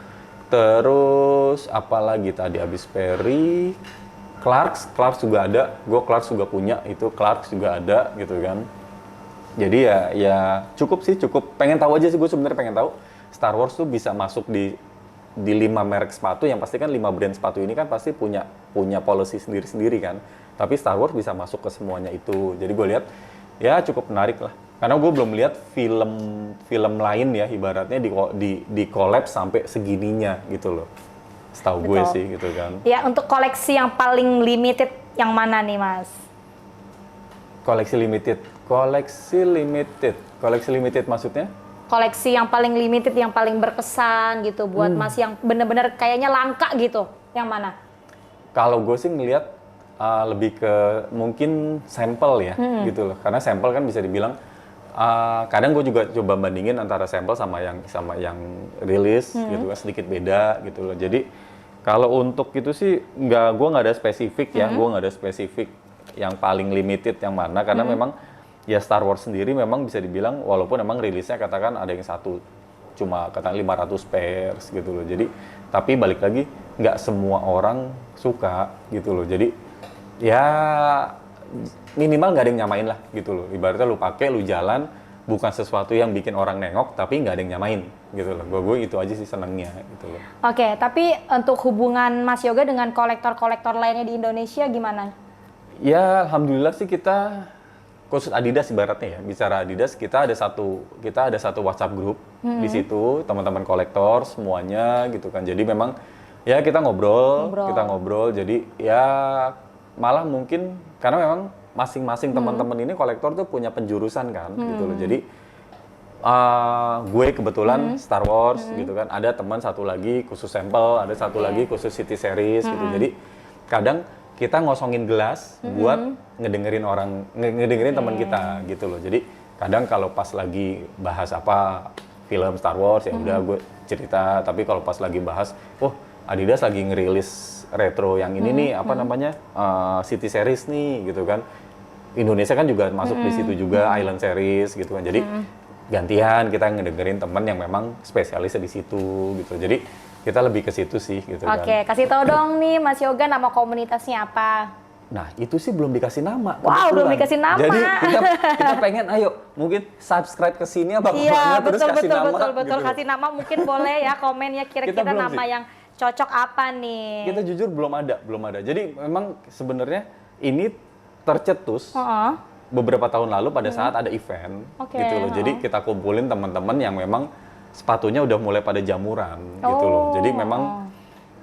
Terus apalagi tadi abis Perry, Clarks juga ada. Gue Clarks juga punya, itu Clarks juga ada gitu kan. Jadi ya cukup sih, cukup pengen tahu aja sih, gue sebenarnya pengen tahu Star Wars tuh bisa masuk di 5 merek sepatu, yang pasti kan 5 brand sepatu ini kan pasti punya policy sendiri-sendiri kan. Tapi Star Wars bisa masuk ke semuanya itu. Jadi gue lihat ya cukup menarik lah. Karena gue belum lihat film lain ya ibaratnya di collab sampai segininya gitu loh. Setahu gue Betul. sih gitu kan. Ya, untuk koleksi yang paling limited yang mana nih, Mas? Koleksi limited maksudnya? Koleksi yang paling limited, yang paling berkesan gitu buat Mas, yang bener-bener kayaknya langka gitu. Yang mana? Kalau gue sih ngelihat lebih ke mungkin sampel ya gitu loh. Karena sampel kan bisa dibilang kadang gue juga coba bandingin antara sampel sama yang rilis gitu kan, sedikit beda gitu loh. Jadi kalau untuk itu sih gue nggak ada spesifik ya, gue nggak ada spesifik yang paling limited yang mana, karena memang ya Star Wars sendiri memang bisa dibilang walaupun emang rilisnya katakan ada yang satu cuma katakan 500 pairs gitu loh. Jadi tapi balik lagi nggak semua orang suka gitu loh. Jadi ya minimal nggak ada yang nyamain lah gitu loh. Ibaratnya lu pakai, lu jalan, bukan sesuatu yang bikin orang nengok tapi nggak ada yang nyamain gitu loh. Gue itu aja sih senengnya gitu loh. Oke, tapi untuk hubungan Mas Yoga dengan kolektor-kolektor lainnya di Indonesia gimana? Ya alhamdulillah sih kita khusus Adidas ibaratnya ya, bicara Adidas kita ada satu WhatsApp grup di situ, teman-teman kolektor semuanya gitu kan. Jadi memang ya kita ngobrol, jadi ya malah mungkin karena memang masing-masing teman-teman ini kolektor tuh punya penjurusan kan gitu loh. Jadi gue kebetulan Star Wars gitu kan, ada teman satu lagi khusus sampel, ada satu lagi khusus City Series gitu. Jadi kadang kita ngosongin gelas buat ngedengerin teman kita gitu loh. Jadi kadang kalau pas lagi bahas apa film Star Wars ya udah gue cerita, tapi kalau pas lagi bahas Adidas lagi ngerilis retro yang ini nih apa namanya City Series nih gitu kan. Indonesia kan juga masuk di situ juga, Island Series gitu kan. Jadi gantian kita ngedengerin teman yang memang spesialisnya di situ gitu. Jadi kita lebih ke situ sih gitu kan. Oke, kasih tahu dong nih Mas Yoga nama komunitasnya apa? Nah, itu sih belum dikasih nama. Wow, belum dikasih nama. Jadi kita pengen ayo mungkin subscribe ke sini apa Iya, terus betul, kasih nama betul. gitu. Kasih nama mungkin boleh ya, komen ya kira-kira Kita belum nama sih. yang cocok apa nih. Kita jujur belum ada. Jadi memang sebenarnya ini tercetus beberapa tahun lalu pada saat ada event Oke, gitu loh. Jadi kita kumpulin teman-teman yang memang sepatunya udah mulai pada jamuran gitu loh. Jadi memang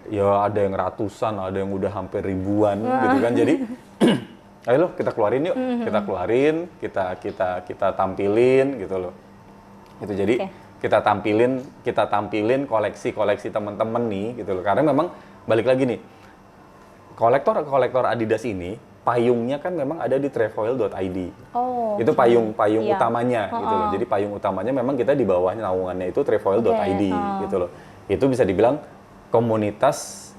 ya ada yang ratusan, ada yang udah hampir ribuan gitu kan. Jadi ayo loh kita keluarin yuk. Kita tampilin gitu loh. Itu jadi kita tampilin koleksi teman-teman nih gitu loh. Karena memang balik lagi nih. Kolektor Adidas ini payungnya kan memang ada di trefoil.id. Itu payung utamanya gitu loh. Jadi payung utamanya memang kita di bawahnya naungannya itu trefoil.id gitu loh. Itu bisa dibilang komunitas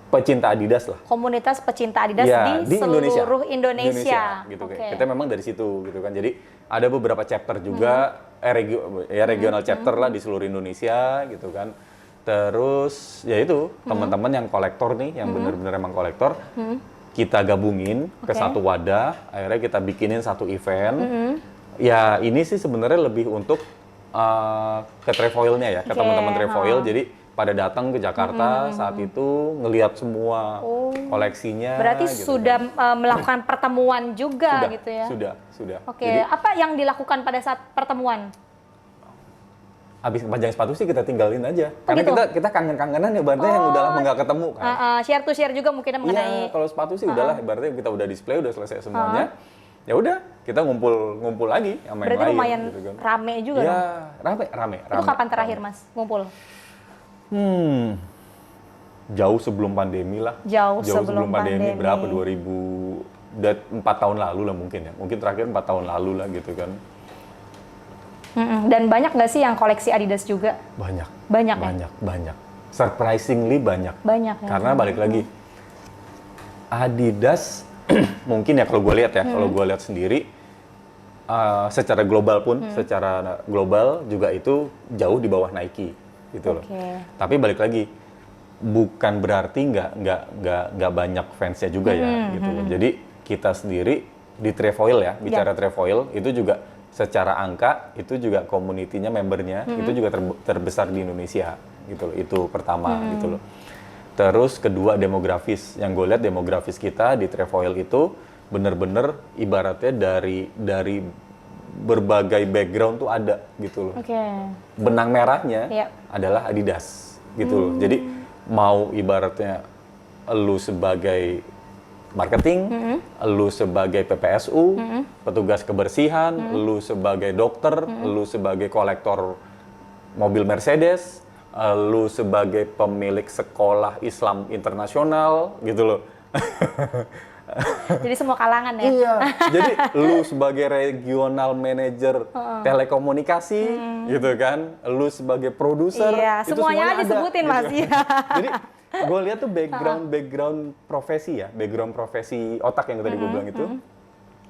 pecinta Adidas lah. Komunitas pecinta Adidas Ya, di seluruh Indonesia. Gitu. Kita memang dari situ gitu kan. Jadi ada beberapa chapter juga regional chapter lah di seluruh Indonesia gitu kan. Terus ya itu teman-teman yang kolektor nih, yang benar-benar emang kolektor, kita gabungin ke satu wadah, akhirnya kita bikinin satu event. Ya ini sih sebenarnya lebih untuk ke Trefoilnya ya, ke teman-teman Trefoil. Jadi pada datang ke Jakarta saat itu ngelihat semua koleksinya. Berarti gitu sudah kan. melakukan pertemuan juga gitu ya? Sudah. Oke, Jadi, apa yang dilakukan pada saat pertemuan? abis pajang sepatu sih kita tinggalin aja. Karena gitu? kita kangen-kangenan ya ibaratnya yang udah lama nggak ketemu kan. Share to share juga mungkin mengenai Iya, kalau sepatu sih udahlah ibaratnya kita udah display, udah selesai semuanya. Ya udah, kita ngumpul lagi sama yang berarti lain. lumayan gitu kan. rame juga Iya, dong. rame. Itu kapan terakhir Mas ngumpul? Jauh sebelum pandemi lah. Jauh sebelum pandemi. Berapa? 4 tahun lalu lah mungkin ya. Mungkin terakhir 4 tahun lalu lah gitu kan. Dan banyak nggak sih yang koleksi Adidas juga? Banyak. Banyak. Surprisingly banyak. Banyak ya. Karena balik lagi, Adidas mungkin ya kalau gue lihat ya, kalau gue lihat sendiri, secara global pun, secara global juga itu jauh di bawah Nike gitu loh. Tapi balik lagi, bukan berarti nggak banyak fansnya juga ya gitu loh. Jadi kita sendiri di Trefoil ya, bicara Trefoil itu juga secara angka itu juga community-nya, membernya itu juga terbesar di Indonesia gitu loh. Itu pertama gitu loh. Terus kedua demografis, yang gue lihat demografis kita di Trefoil itu bener-bener ibaratnya dari berbagai background tuh ada gitu loh. Benang merahnya adalah Adidas gitu loh. Jadi mau ibaratnya lu sebagai marketing, lu sebagai PPSU, petugas kebersihan, lu sebagai dokter, lu sebagai kolektor mobil Mercedes, lu sebagai pemilik sekolah Islam internasional gitu loh. Jadi semua kalangan ya? Iya, jadi lu sebagai regional manager telekomunikasi gitu kan, lu sebagai produser, itu semuanya aja ada, sebutin gitu Mas. kan. Jadi gue lihat tuh background profesi ya, background profesi otak yang tadi gue bilang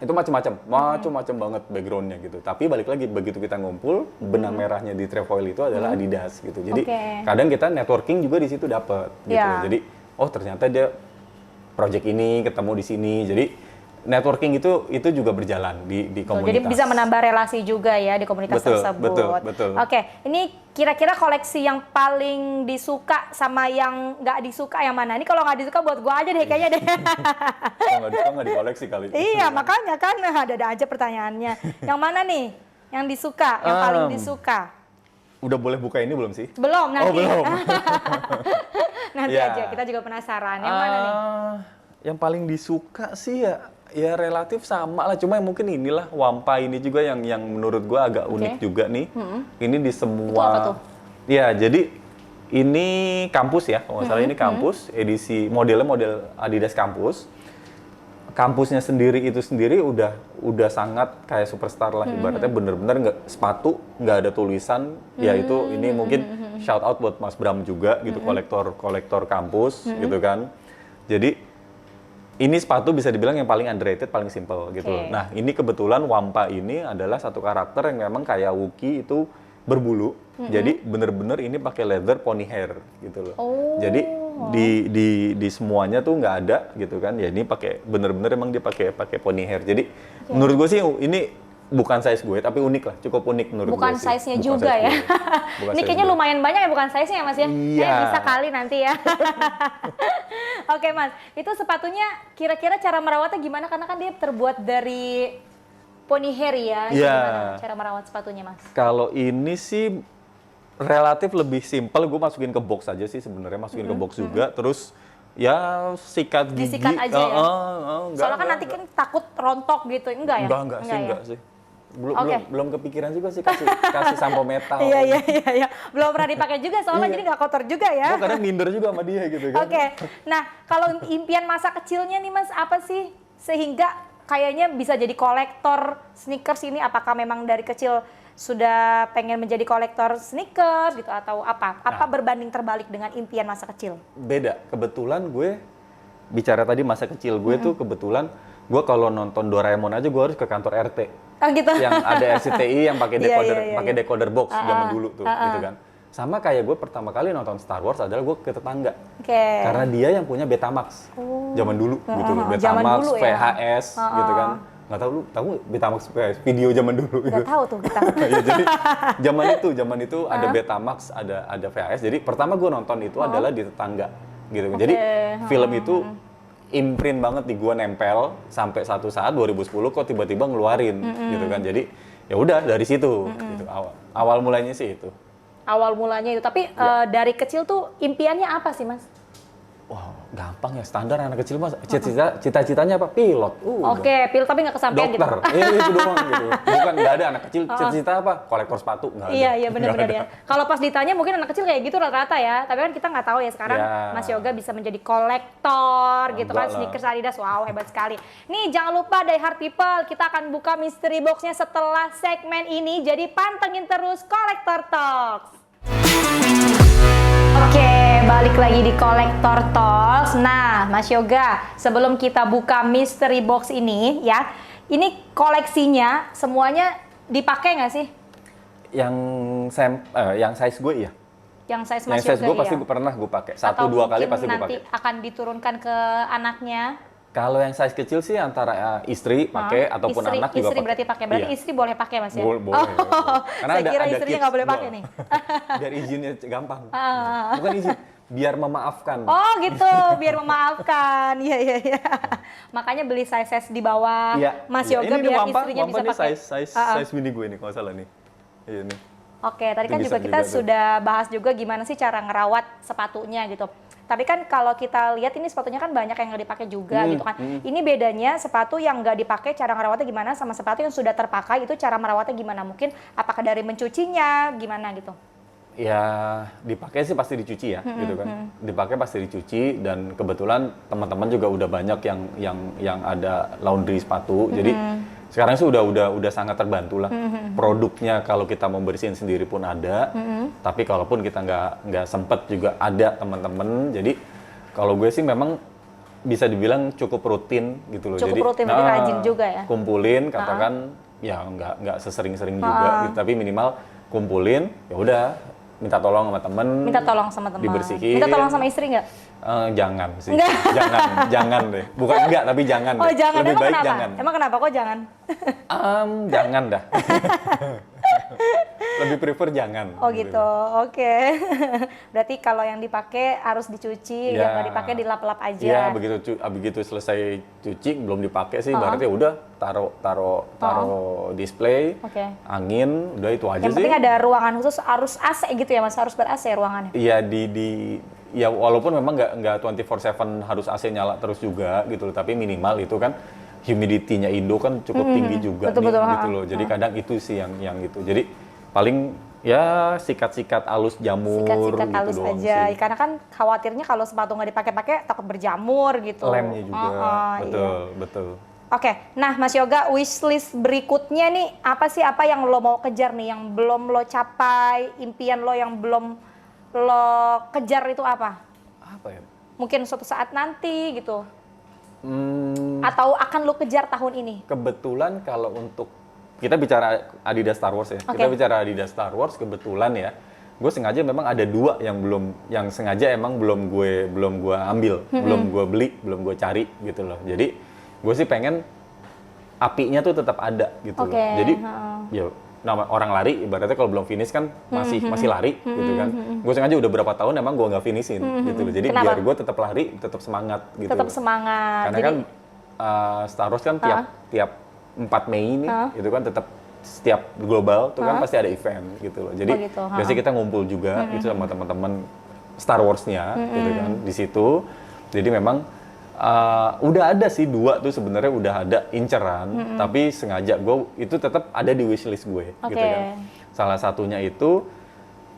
itu macam-macam banget backgroundnya gitu. Tapi balik lagi begitu kita ngumpul, benang merahnya di Trefoil itu adalah Adidas gitu. Jadi kadang kita networking juga di situ dapet gitu. Jadi oh ternyata dia project ini ketemu di sini. Jadi networking itu juga berjalan di komunitas. Jadi bisa menambah relasi juga ya di komunitas tersebut. Betul. Oke, ini kira-kira koleksi yang paling disuka sama yang nggak disuka yang mana? Ini kalau nggak disuka buat gua aja deh kayaknya deh. Kalau nggak disuka nggak dikoleksi kali. Iya, makanya kan ada aja pertanyaannya. Yang mana nih? Yang disuka, yang paling disuka? Udah boleh buka ini belum sih? Belum, nanti. Oh, belum. Nanti aja, kita juga penasaran. Yang mana nih? Yang paling disuka sih ya relatif sama lah, cuma mungkin inilah Wampa ini juga yang menurut gua agak unik juga nih. Ini di semua. Itu apa tuh? Ya, jadi ini kampus ya, kalau nggak salah ini kampus, edisi modelnya model Adidas kampus. Kampusnya sendiri udah sangat kayak superstar lah, ibaratnya bener-bener sepatu nggak ada tulisan, yaitu ini mungkin shout out buat Mas Bram juga gitu, kolektor kampus gitu kan. Jadi ini sepatu bisa dibilang yang paling underrated, paling simple gitu loh. Nah, ini kebetulan Wampa ini adalah satu karakter yang memang kayak Wookie itu berbulu. Jadi bener-bener ini pakai leather pony hair gitu loh. Jadi di semuanya tuh nggak ada gitu kan. Ya ini pakai bener-bener emang dia pakai pony hair. Jadi menurut gue sih ini bukan size gue, tapi unik lah, cukup unik menurut gue sih. Bukan size-nya juga ya. Ini kayaknya lumayan banyak ya bukan size-nya ya Mas ya? Iya. Bisa kali nanti ya. Oke Mas, itu sepatunya kira-kira cara merawatnya gimana? Karena kan dia terbuat dari pony hair ya. Gimana cara merawat sepatunya Mas? Kalau ini sih relatif lebih simpel, gue masukin ke box aja sih sebenarnya, masukin ke box juga, terus ya sikat gigi. Disikat aja ya? Soalnya kan nanti enggak. kan takut rontok gitu, enggak ya? Enggak sih. Belum kepikiran juga sih kasih sampo metal. Iya. Belum pernah dipakai juga soalnya jadi nggak kotor juga ya. Gue kadang minder juga sama dia gitu kan. Oke. Nah, kalau impian masa kecilnya nih Mas, apa sih sehingga kayaknya bisa jadi kolektor sneakers ini? Apakah memang dari kecil sudah pengen menjadi kolektor sneakers gitu atau apa? Apa berbanding terbalik dengan impian masa kecil? Beda. Kebetulan gue bicara tadi masa kecil gue tuh kebetulan gue kalau nonton Doraemon aja gue harus ke kantor RT. Gitu. Yang ada RCTI yang pakai decoder, pakai decoder box zaman dulu tuh, gitu kan. Sama kayak gue pertama kali nonton Star Wars adalah gue ke tetangga. Karena dia yang punya Betamax zaman dulu, gitu loh. Betamax, dulu, VHS, gitu kan. Nggak tahu Betamax VHS video zaman dulu. Nggak tahu tuh kita. Ya, jadi zaman itu ada Betamax, ada VHS. Jadi pertama gue nonton itu adalah di tetangga, gitu. Jadi film itu imprint banget di gua, nempel sampai satu saat 2010 kok tiba-tiba ngeluarin gitu kan. Jadi ya udah dari situ gitu. Awal mulainya sih itu. awal mulanya itu. Tapi dari kecil tuh impiannya apa sih, Mas? Wah, gampang ya, standar anak kecil mas. Cita-citanya apa? Pilot. Oke, pilot tapi nggak kesampaian dokter. gitu. Itu doang gitu. Bukan, nggak ada anak kecil cita-cita apa? Kolektor sepatu, nggak ada. Iya benar-benar ya. Kalau pas ditanya mungkin anak kecil kayak gitu rata-rata ya. Tapi kan kita nggak tahu ya sekarang Mas Yoga bisa menjadi kolektor gitu kan, sneakers Adidas. Wow, hebat sekali. Nih jangan lupa Die Hard People, kita akan buka mystery box-nya setelah segmen ini. Jadi pantengin terus Collector Talks. Oke, balik lagi di Collector Talks. Nah, Mas Yoga, sebelum kita buka mystery box ini ya, ini koleksinya semuanya dipakai nggak sih? Yang size gue iya. Yang size Mas Yang size Yoga gue pasti iya? pernah gue pakai. Atau 1-2 kali mungkin pasti gue pakai. nanti akan diturunkan ke anaknya? Kalau yang size kecil sih antara istri pakai ataupun anak juga istri berarti pakai. Berarti iya. istri boleh pakai Mas ya? Boleh. Karena saya kira istrinya nggak boleh pakai nih. Biar izinnya gampang. Bukan izin, biar memaafkan. Oh gitu, biar memaafkan. Iya. Makanya beli size di bawah Mas Yoga ini biar Wampa, istrinya bisa ini pakai. size mini gue nih kalau salah nih. Iya nih. Oke, tadi Itu kan bisa juga kita juga tuh. sudah bahas juga gimana sih cara ngerawat sepatunya gitu. Tapi kan kalau kita lihat ini sepatunya kan banyak yang nggak dipakai juga gitu kan. Ini bedanya sepatu yang nggak dipakai cara ngerawatnya gimana sama sepatu yang sudah terpakai itu cara merawatnya gimana? Mungkin apakah dari mencucinya gimana gitu? Ya dipakai sih pasti dicuci ya, gitu kan. Dipakai pasti dicuci dan kebetulan teman-teman juga udah banyak yang ada laundry sepatu. Jadi sekarang sih udah sangat terbantu lah. Produknya kalau kita mau bersihin sendiri pun ada. Tapi kalaupun kita nggak sempet juga ada teman-teman. Jadi kalau gue sih memang bisa dibilang cukup rutin gitu loh. Cukup rutin, berarti rajin juga ya? Kumpulin, katakan ya nggak sesering-sering juga, gitu, tapi minimal kumpulin, ya udah minta tolong sama temen. Minta tolong sama teman. Dibersihin. Minta tolong sama istri nggak? Jangan sih. Enggak. Jangan deh. Bukan enggak, tapi jangan. Oh deh. jangan, Lebih emang baik kenapa? jangan. Emang kenapa kok jangan? Jangan dah. Lebih prefer jangan. Oh gitu, oke. Berarti kalau yang dipakai harus dicuci, yang nggak dipakai dilap-lap aja. Iya, begitu selesai cuci belum dipakai sih, berarti udah taruh display, angin, udah itu aja yang sih. penting ada ruangan khusus, harus AC gitu ya Mas, harus ber-AC ruangannya. Iya ya walaupun memang nggak 24/7 harus AC nyala terus juga gitu loh, tapi minimal itu kan humidity-nya Indo kan cukup tinggi juga betul, gitu loh. Jadi kadang itu sih yang gitu. Jadi paling ya sikat-sikat alus jamur Sikat-sikat gitu halus doang aja, sih. karena kan khawatirnya kalau sepatu nggak dipakai-pakai takut berjamur gitu. Lemnya juga, Iya. betul. Oke, nah Mas Yoga, wishlist berikutnya nih apa sih, apa yang lo mau kejar nih, yang belum lo capai, impian lo yang belum lo kejar itu apa? Apa ya? Mungkin suatu saat nanti gitu. Atau akan lo kejar tahun ini? Kebetulan kalau untuk kita bicara Adidas Star Wars ya. Kita bicara Adidas Star Wars kebetulan ya. Gue sengaja memang ada 2 yang sengaja emang belum gue ambil, belum gue beli, belum gue cari gitu loh. Jadi gue sih pengen apinya tuh tetap ada gitu loh. Jadi ya nama orang lari ibaratnya kalau belum finish kan masih lari gitu kan. Gue sengaja udah berapa tahun emang gue nggak finishin gitu loh. Jadi biar gue tetap lari, tetap semangat gitu. Tetap semangat. Karena jadi, kan Star Wars kan tiap 4 Mei ini itu kan tetap setiap global tuh kan pasti ada event gitu loh. Jadi biasanya kita ngumpul juga gitu sama teman-teman Star Wars-nya gitu kan di situ. Jadi memang udah ada sih 2 tuh sebenarnya udah ada inceran, tapi sengaja gue itu tetap ada di wishlist gue gitu kan. Salah satunya itu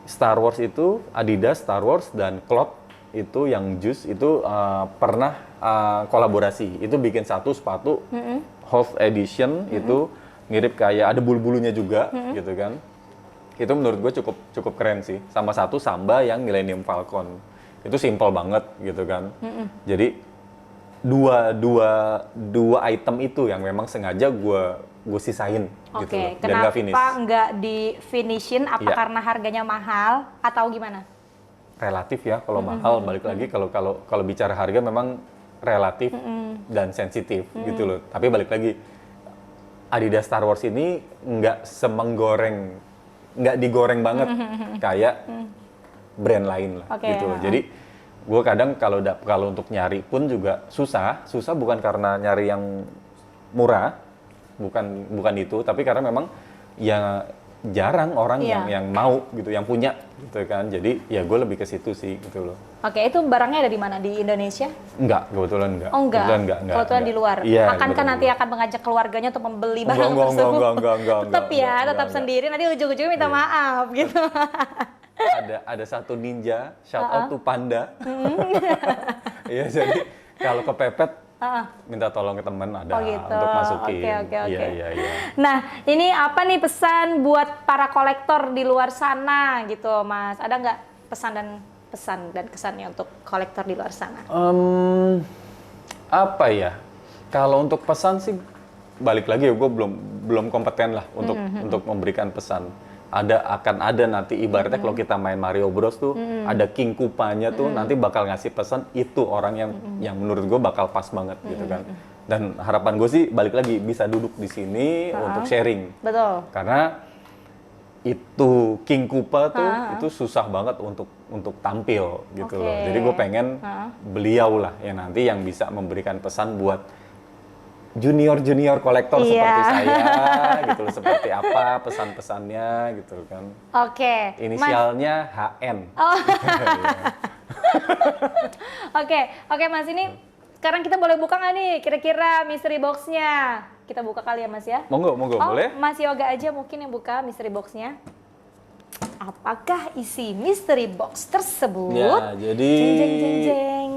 Star Wars itu Adidas Star Wars dan Cloud itu yang Juice itu pernah kolaborasi. Itu bikin satu sepatu Half Edition itu mirip kayak ada bulu-bulunya juga gitu kan. Itu menurut gue cukup keren sih. Sama satu Samba yang Millennium Falcon. Itu simple banget gitu kan. Jadi dua item itu yang memang sengaja gue sisain gitu loh, dan nggak finish. Kenapa nggak di finishin? Apa karena harganya mahal atau gimana? Relatif ya, kalau mahal balik lagi kalau bicara harga memang relatif dan sensitif gitu loh. Tapi balik lagi Adidas Star Wars ini nggak nggak digoreng banget kayak brand lain lah gitu loh. Jadi gue kadang kalau untuk nyari pun juga susah bukan karena nyari yang murah, bukan itu, tapi karena memang ya jarang orang Iya. yang mau gitu, yang punya gitu kan. Jadi ya gue lebih ke situ sih gitu loh. Oke, itu barangnya ada di mana? Di Indonesia? Kebetulan enggak. Oh enggak, Kebetulan enggak. kebetulan di luar. Iya. Akankah kebetulan nanti di luar. akan mengajak keluarganya untuk membeli Enggak, barang enggak, tersebut? enggak, Tetap ya, enggak, tetap enggak. sendiri. Nanti ujung-ujungnya minta Iya. maaf gitu. Ada satu ninja, shout out to Panda. Iya, jadi kalau kepepet minta tolong ke temen ada Oh gitu. untuk masukin. Oke. Iya. Nah, ini apa nih pesan buat para kolektor di luar sana gitu, Mas? Ada nggak pesan dan kesannya untuk kolektor di luar sana? Apa ya? Kalau untuk pesan sih balik lagi ya, gue belum kompeten lah untuk memberikan pesan. Akan ada nanti ibaratnya kalau kita main Mario Bros tuh ada King Koopanya tuh nanti bakal ngasih pesan, itu orang yang menurut gue bakal pas banget gitu kan. Dan harapan gue sih balik lagi bisa duduk di sini untuk sharing. Betul. Karena itu King Koopa tuh itu susah banget untuk tampil gitu loh. Jadi gue pengen beliau lah yang nanti yang bisa memberikan pesan buat junior kolektor seperti saya gitu loh, seperti apa pesan-pesannya gitu kan. Oke. Inisialnya HN. Oh. Oke Mas, ini sekarang kita boleh buka nggak nih kira-kira mystery box-nya? Kita buka kali ya Mas ya? Monggo, boleh? Mas Yoga aja mungkin yang buka mystery box-nya. Apakah isi mystery box tersebut? Ya, jadi Jeng.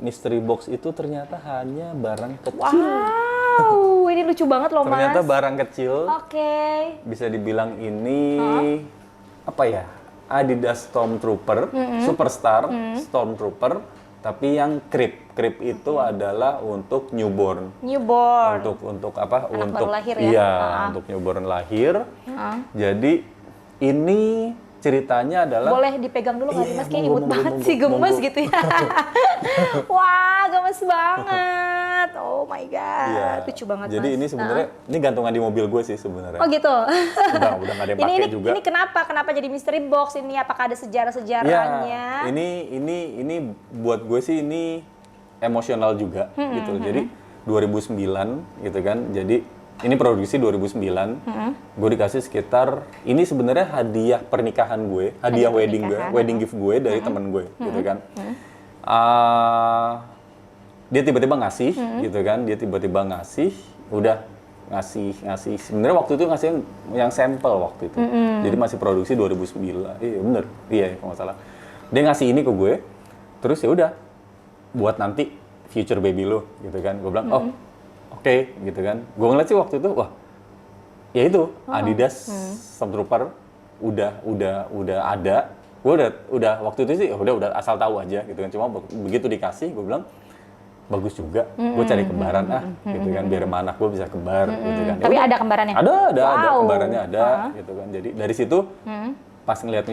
mystery box itu ternyata hanya barang kecil. Wow, ini lucu banget loh Mas. Ternyata barang kecil. Oke. Bisa dibilang ini apa ya? Adidas Stormtrooper, Superstar Stormtrooper, tapi yang crib itu adalah untuk newborn. Untuk apa? Anak untuk baru lahir ya? Iya, untuk newborn lahir. Jadi ini ceritanya adalah Boleh dipegang dulu nggak sih Iya, Mas? Kayak monggo, imut banget monggo, sih, gemes monggo. gitu ya. Wah, gemes banget. Oh my god, Iya. lucu banget Jadi Mas. ini sebenarnya ini gantungan di mobil gue sih sebenarnya. Oh gitu. Udah nggak ada yang pakai juga. Ini kenapa jadi mystery box ini? Apakah ada sejarah-sejarahnya? Ya, ini buat gue sih ini emosional juga gitu. Jadi 2009 gitu kan. Jadi ini produksi 2009. Gue dikasih sekitar ini sebenarnya hadiah pernikahan gue, hadiah wedding gue, wedding gift gue dari temen gue gitu kan. Dia tiba-tiba ngasih gitu kan. Dia tiba-tiba ngasih, udah ngasih sebenarnya waktu itu ngasih yang sampel waktu itu. Jadi masih produksi 2009. Iya bener, iya kalau nggak salah. Dia ngasih ini ke gue, terus ya udah buat nanti future baby lo gitu kan. Gue bilang oke, gitu kan. Gue ngeliat sih waktu itu, wah ya itu Adidas Stormtrooper udah ada. Gue udah waktu itu sih udah asal tahu aja gitu kan. Cuma begitu dikasih, gue bilang bagus juga. Gue cari kembaran gitu kan, biar anak gue bisa kembar gitu kan. Tapi ada kembarannya? Ada Wow. kembarannya ada gitu kan. Jadi dari situ pas ngeliat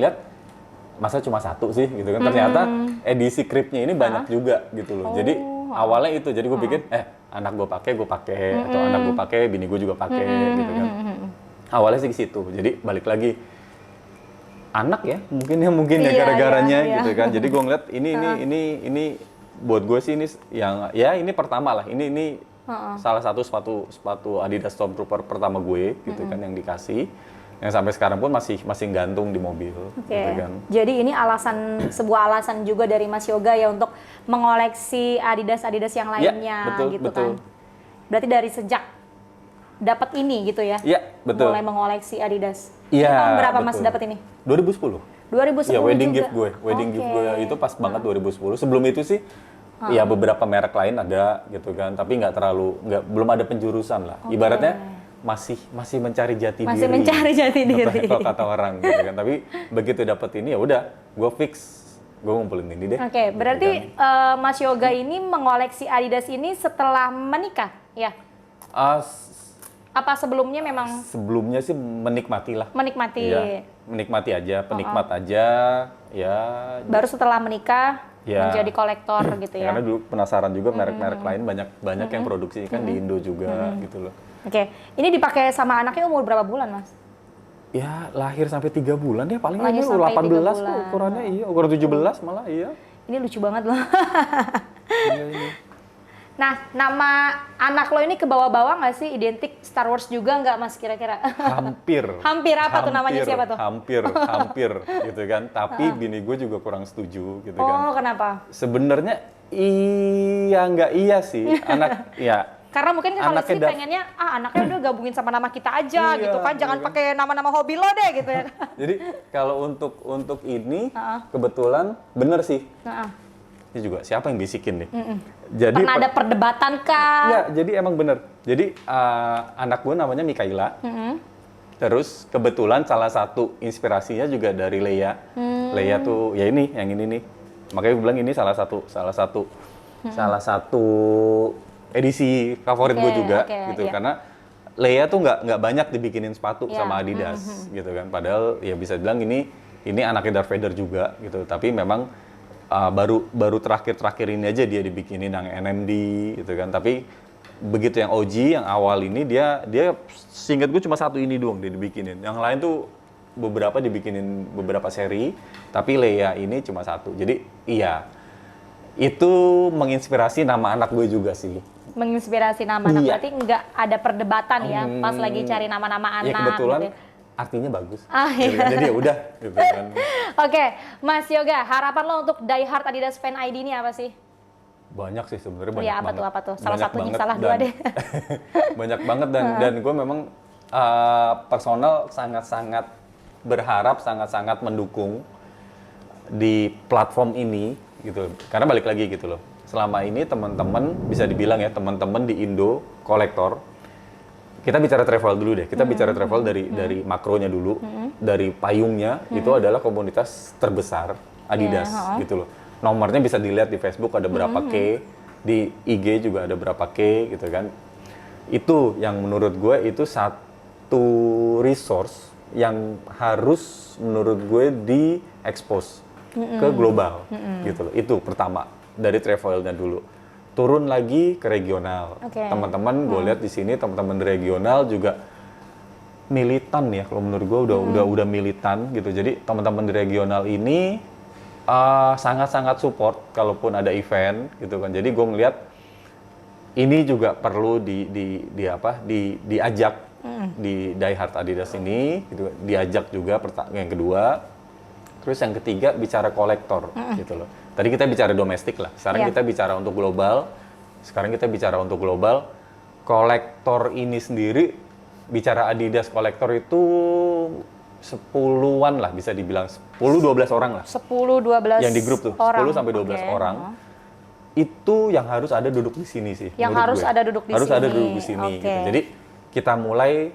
masa cuma satu sih gitu kan. Ternyata edisi cribnya ini banyak juga gitu loh. Jadi awalnya itu, jadi gue pikir anak gue pakai atau anak gue pakai, bini gue juga pakai gitu kan. Awalnya sih ke situ. Jadi balik lagi anak ya, mungkin ya Iya, gara-garanya iya. gitu kan. Jadi gue ngeliat ini buat gue sih ini yang ya ini pertama lah. Ini salah satu sepatu Adidas Stormtrooper pertama gue gitu kan yang dikasih. Yang sampai sekarang pun masih gantung di mobil. Oke. Gitu kan. Jadi ini sebuah alasan juga dari Mas Yoga ya untuk mengoleksi Adidas yang lainnya betul, gitu betul. kan. Berarti dari sejak dapat ini gitu ya. Iya, betul. Mulai mengoleksi Adidas. Iya, Tahun berapa Mas betul. dapat ini? 2010. 2010 Iya, wedding juga. gift gue. Wedding gift gue Oke. itu pas banget 2010. Sebelum itu sih ya beberapa merek lain ada gitu kan, tapi belum ada penjurusan lah. Ibaratnya masih mencari jati diri. Masih mencari jati diri. Kalau kata orang gitu kan. Tapi begitu dapet ini ya udah, gue fix gue ngumpulin ini deh. Oke, gitu berarti kan. Mas Yoga ini mengoleksi Adidas ini setelah menikah, ya? Apa sebelumnya memang Sebelumnya sih menikmati lah. menikmati? Iya, menikmati aja, penikmat aja, ya. Baru setelah menikah Ya. menjadi kolektor gitu ya? Karena dulu penasaran juga merek-merek lain banyak yang produksi kan di Indo juga gitu loh. Oke, ini dipakai sama anaknya umur berapa bulan, Mas? Ya lahir sampai 3 bulan ya paling Lahir ini sampai 3 18 tuh bulan. ukurannya, iya ukuran 17 malah iya. Ini lucu banget loh. Iya, ini. Nah, nama anak lo ini ke bawah-bawah nggak sih? Identik Star Wars juga nggak, Mas, kira-kira? Hampir. Hampir apa tuh namanya, siapa tuh? Hampir gitu kan. Tapi bini gue juga kurang setuju gitu kan. Oh, kenapa? Sebenarnya iya nggak iya sih. Anak ya Karena mungkin kan kalau anaknya istri pengennya, anaknya udah gabungin sama nama kita aja Iya, gitu kan. Jangan iya kan. pakai nama-nama hobi lo deh gitu ya. Jadi kalau untuk ini Heeh. kebetulan bener sih. Heeh. Ini juga siapa yang bisikin nih? Jadi Pernah ada perdebatan kah? ya, jadi emang bener. Jadi anak gue namanya Mikaela. Terus kebetulan salah satu inspirasinya juga dari Leia. Leia tuh ya ini, yang ini nih. Makanya gue bilang ini salah satu edisi favorit gue juga gitu. iya. Karena Leia tuh nggak banyak dibikinin sepatu sama Adidas gitu kan. Padahal ya bisa bilang ini anaknya Darth Vader juga gitu. Tapi memang baru terakhir ini aja dia dibikinin yang NMD gitu kan. Tapi begitu yang OG yang awal ini dia seingat gue cuma satu ini doang dia dibikinin. Yang lain tuh beberapa dibikinin beberapa seri, tapi Leia ini cuma satu. Jadi iya, itu menginspirasi nama anak gue juga sih. Menginspirasi nama anak, Iya. berarti nggak ada perdebatan ya pas lagi cari nama-nama anak. Ya kebetulan gitu ya. artinya bagus. Iya. Jadi ya udah gitu kan. Oke, Mas Yoga, harapan lo untuk Die Hard Adidas Fan ID ini apa sih? Banyak sih sebenarnya, banyak Iya, banget. apa tuh? Salah Banyak satunya, banget salah dua deh. Banyak banget dan gue memang personal sangat-sangat berharap, sangat-sangat mendukung di platform ini gitu. Karena balik lagi gitu loh. Selama ini teman-teman bisa dibilang ya, teman-teman di Indo kolektor, kita bicara travel dulu deh. Kita bicara travel dari makronya dulu, dari payungnya itu adalah komunitas terbesar Adidas gitu loh. Nomornya bisa dilihat di Facebook ada berapa K, di IG juga ada berapa K gitu kan. Itu yang menurut gue itu satu resource yang harus menurut gue di-expose ke global gitu loh. Itu pertama dari travelnya dulu. Turun lagi ke regional. Teman-teman gue lihat di sini teman-teman regional juga militan ya, kalau menurut gue udah militan gitu. Jadi teman-teman di regional ini sangat-sangat support kalaupun ada event gitu kan. Jadi gue ngeliat ini juga perlu diajak di Die Hard Adidas ini gitu, diajak juga yang kedua. Terus yang ketiga bicara kolektor gitu loh. Tadi kita bicara domestik lah, sekarang kita bicara untuk global. Sekarang kita bicara untuk global. Kolektor ini sendiri, bicara Adidas kolektor itu 10-an lah bisa dibilang, 10-12 orang lah. 10-12 yang di grup tuh, orang. 10 sampai 12 orang. Itu yang harus ada duduk di sini sih. Yang menurut harus gue. ada duduk di harus sini. ada duduk di sini gitu. Jadi kita mulai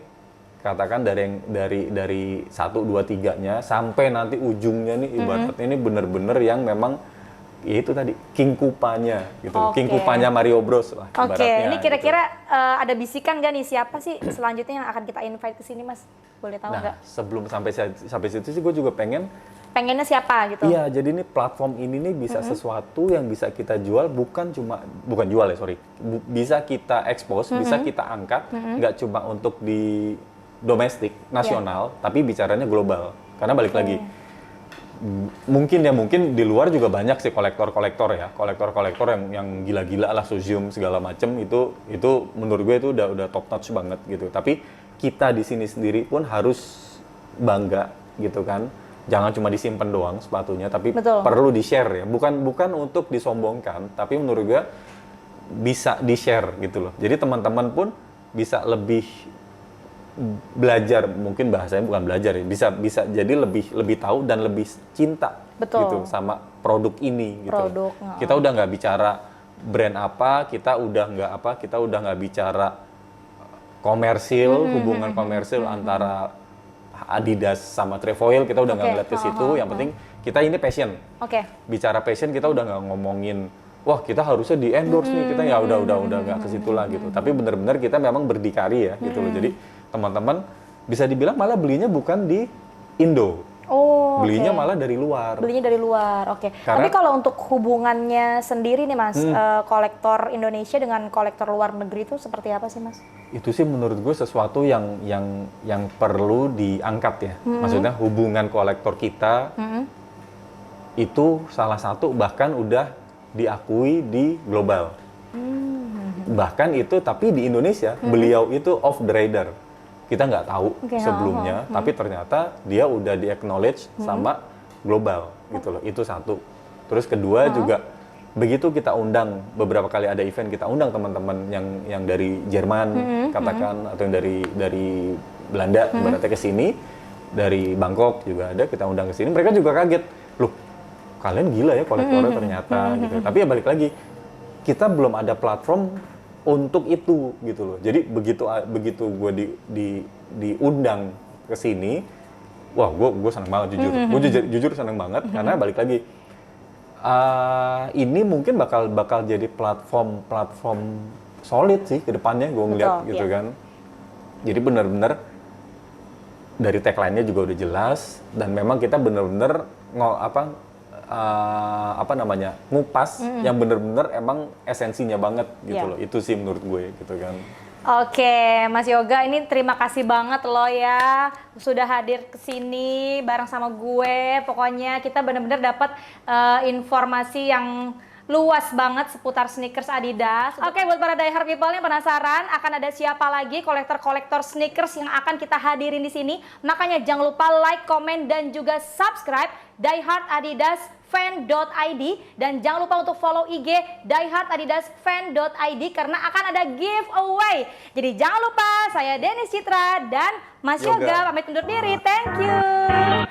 katakan dari 1 2 3-nya sampai nanti ujungnya nih ibaratnya ini bener-bener yang memang ya itu tadi King Kupanya gitu. King Kupanya Mario Bros lah ibaratnya. Ini kira-kira ada bisikan nggak nih siapa sih selanjutnya yang akan kita invite ke sini, Mas? Boleh tahu nggak? Nah, sebelum sampai situ sih gue juga Pengennya siapa gitu? Iya, jadi ini platform ini nih bisa sesuatu yang bisa kita jual, bukan jual ya, sorry. Bisa kita expose, bisa kita angkat, nggak cuma untuk di domestik, nasional, tapi bicaranya global. Karena balik lagi, mungkin di luar juga banyak sih kolektor-kolektor ya, kolektor-kolektor yang gila-gila lah, Suzium segala macem itu menurut gue itu udah top notch banget gitu. Tapi kita di sini sendiri pun harus bangga gitu kan. Jangan cuma disimpan doang sepatunya, tapi perlu di-share ya. Bukan untuk disombongkan, tapi menurut gue bisa di-share gitu loh. Jadi teman-teman pun bisa lebih belajar, mungkin bahasanya bukan belajar ya, bisa jadi lebih tahu dan lebih cinta gitu sama produk ini gitu. Kita udah nggak bicara brand apa, kita udah nggak bicara komersil, hubungan komersil antara Adidas sama Trefoil, kita udah nggak ngeliat ke situ. Yang penting kita ini passion. Bicara passion kita udah nggak ngomongin wah kita harusnya di endorse nih, kita ya udah nggak ke situ lah gitu. Tapi benar-benar kita memang berdikari ya gitu loh. Jadi teman-teman bisa dibilang malah belinya bukan di Indo. Belinya malah dari luar. Belinya dari luar, Tapi kalau untuk hubungannya sendiri nih Mas, kolektor Indonesia dengan kolektor luar negeri itu seperti apa sih Mas? Itu sih menurut gue sesuatu yang perlu diangkat ya. Maksudnya hubungan kolektor kita itu salah satu bahkan udah diakui di global. Bahkan itu, tapi di Indonesia beliau itu off the radar. Kita nggak tahu Oke, sebelumnya, tapi ternyata dia udah di acknowledge sama global gitu loh. Itu satu. Terus kedua juga begitu kita undang, beberapa kali ada event kita undang teman-teman yang dari Jerman katakan, atau yang dari Belanda ibaratnya ke sini, dari Bangkok juga ada, kita undang ke sini, mereka juga kaget, loh kalian gila ya kolektornya ternyata gitu. Tapi ya balik lagi, kita belum ada platform untuk itu gitu loh. Jadi begitu gue diundang ke sini, wah gue seneng banget jujur. Gue jujur seneng banget karena balik lagi, ini mungkin bakal jadi platform solid sih ke depannya, gue ngeliat gitu kan. Jadi benar-benar dari tagline-nya juga udah jelas, dan memang kita benar-benar ngupas yang benar-benar emang esensinya banget gitu loh. Itu sih menurut gue gitu kan. Oke, Mas Yoga, ini terima kasih banget loh ya sudah hadir ke sini bareng sama gue. Pokoknya kita benar-benar dapat informasi yang luas banget seputar sneakers Adidas. Oke, buat para diehard people yang penasaran akan ada siapa lagi kolektor-kolektor sneakers yang akan kita hadirin di sini, makanya jangan lupa like, komen, dan juga subscribe diehardadidasfan.id, dan jangan lupa untuk follow IG diehardadidasfan.id karena akan ada giveaway. Jadi jangan lupa, saya Dennis Citra dan Mas Yoga pamit undur diri. Thank you.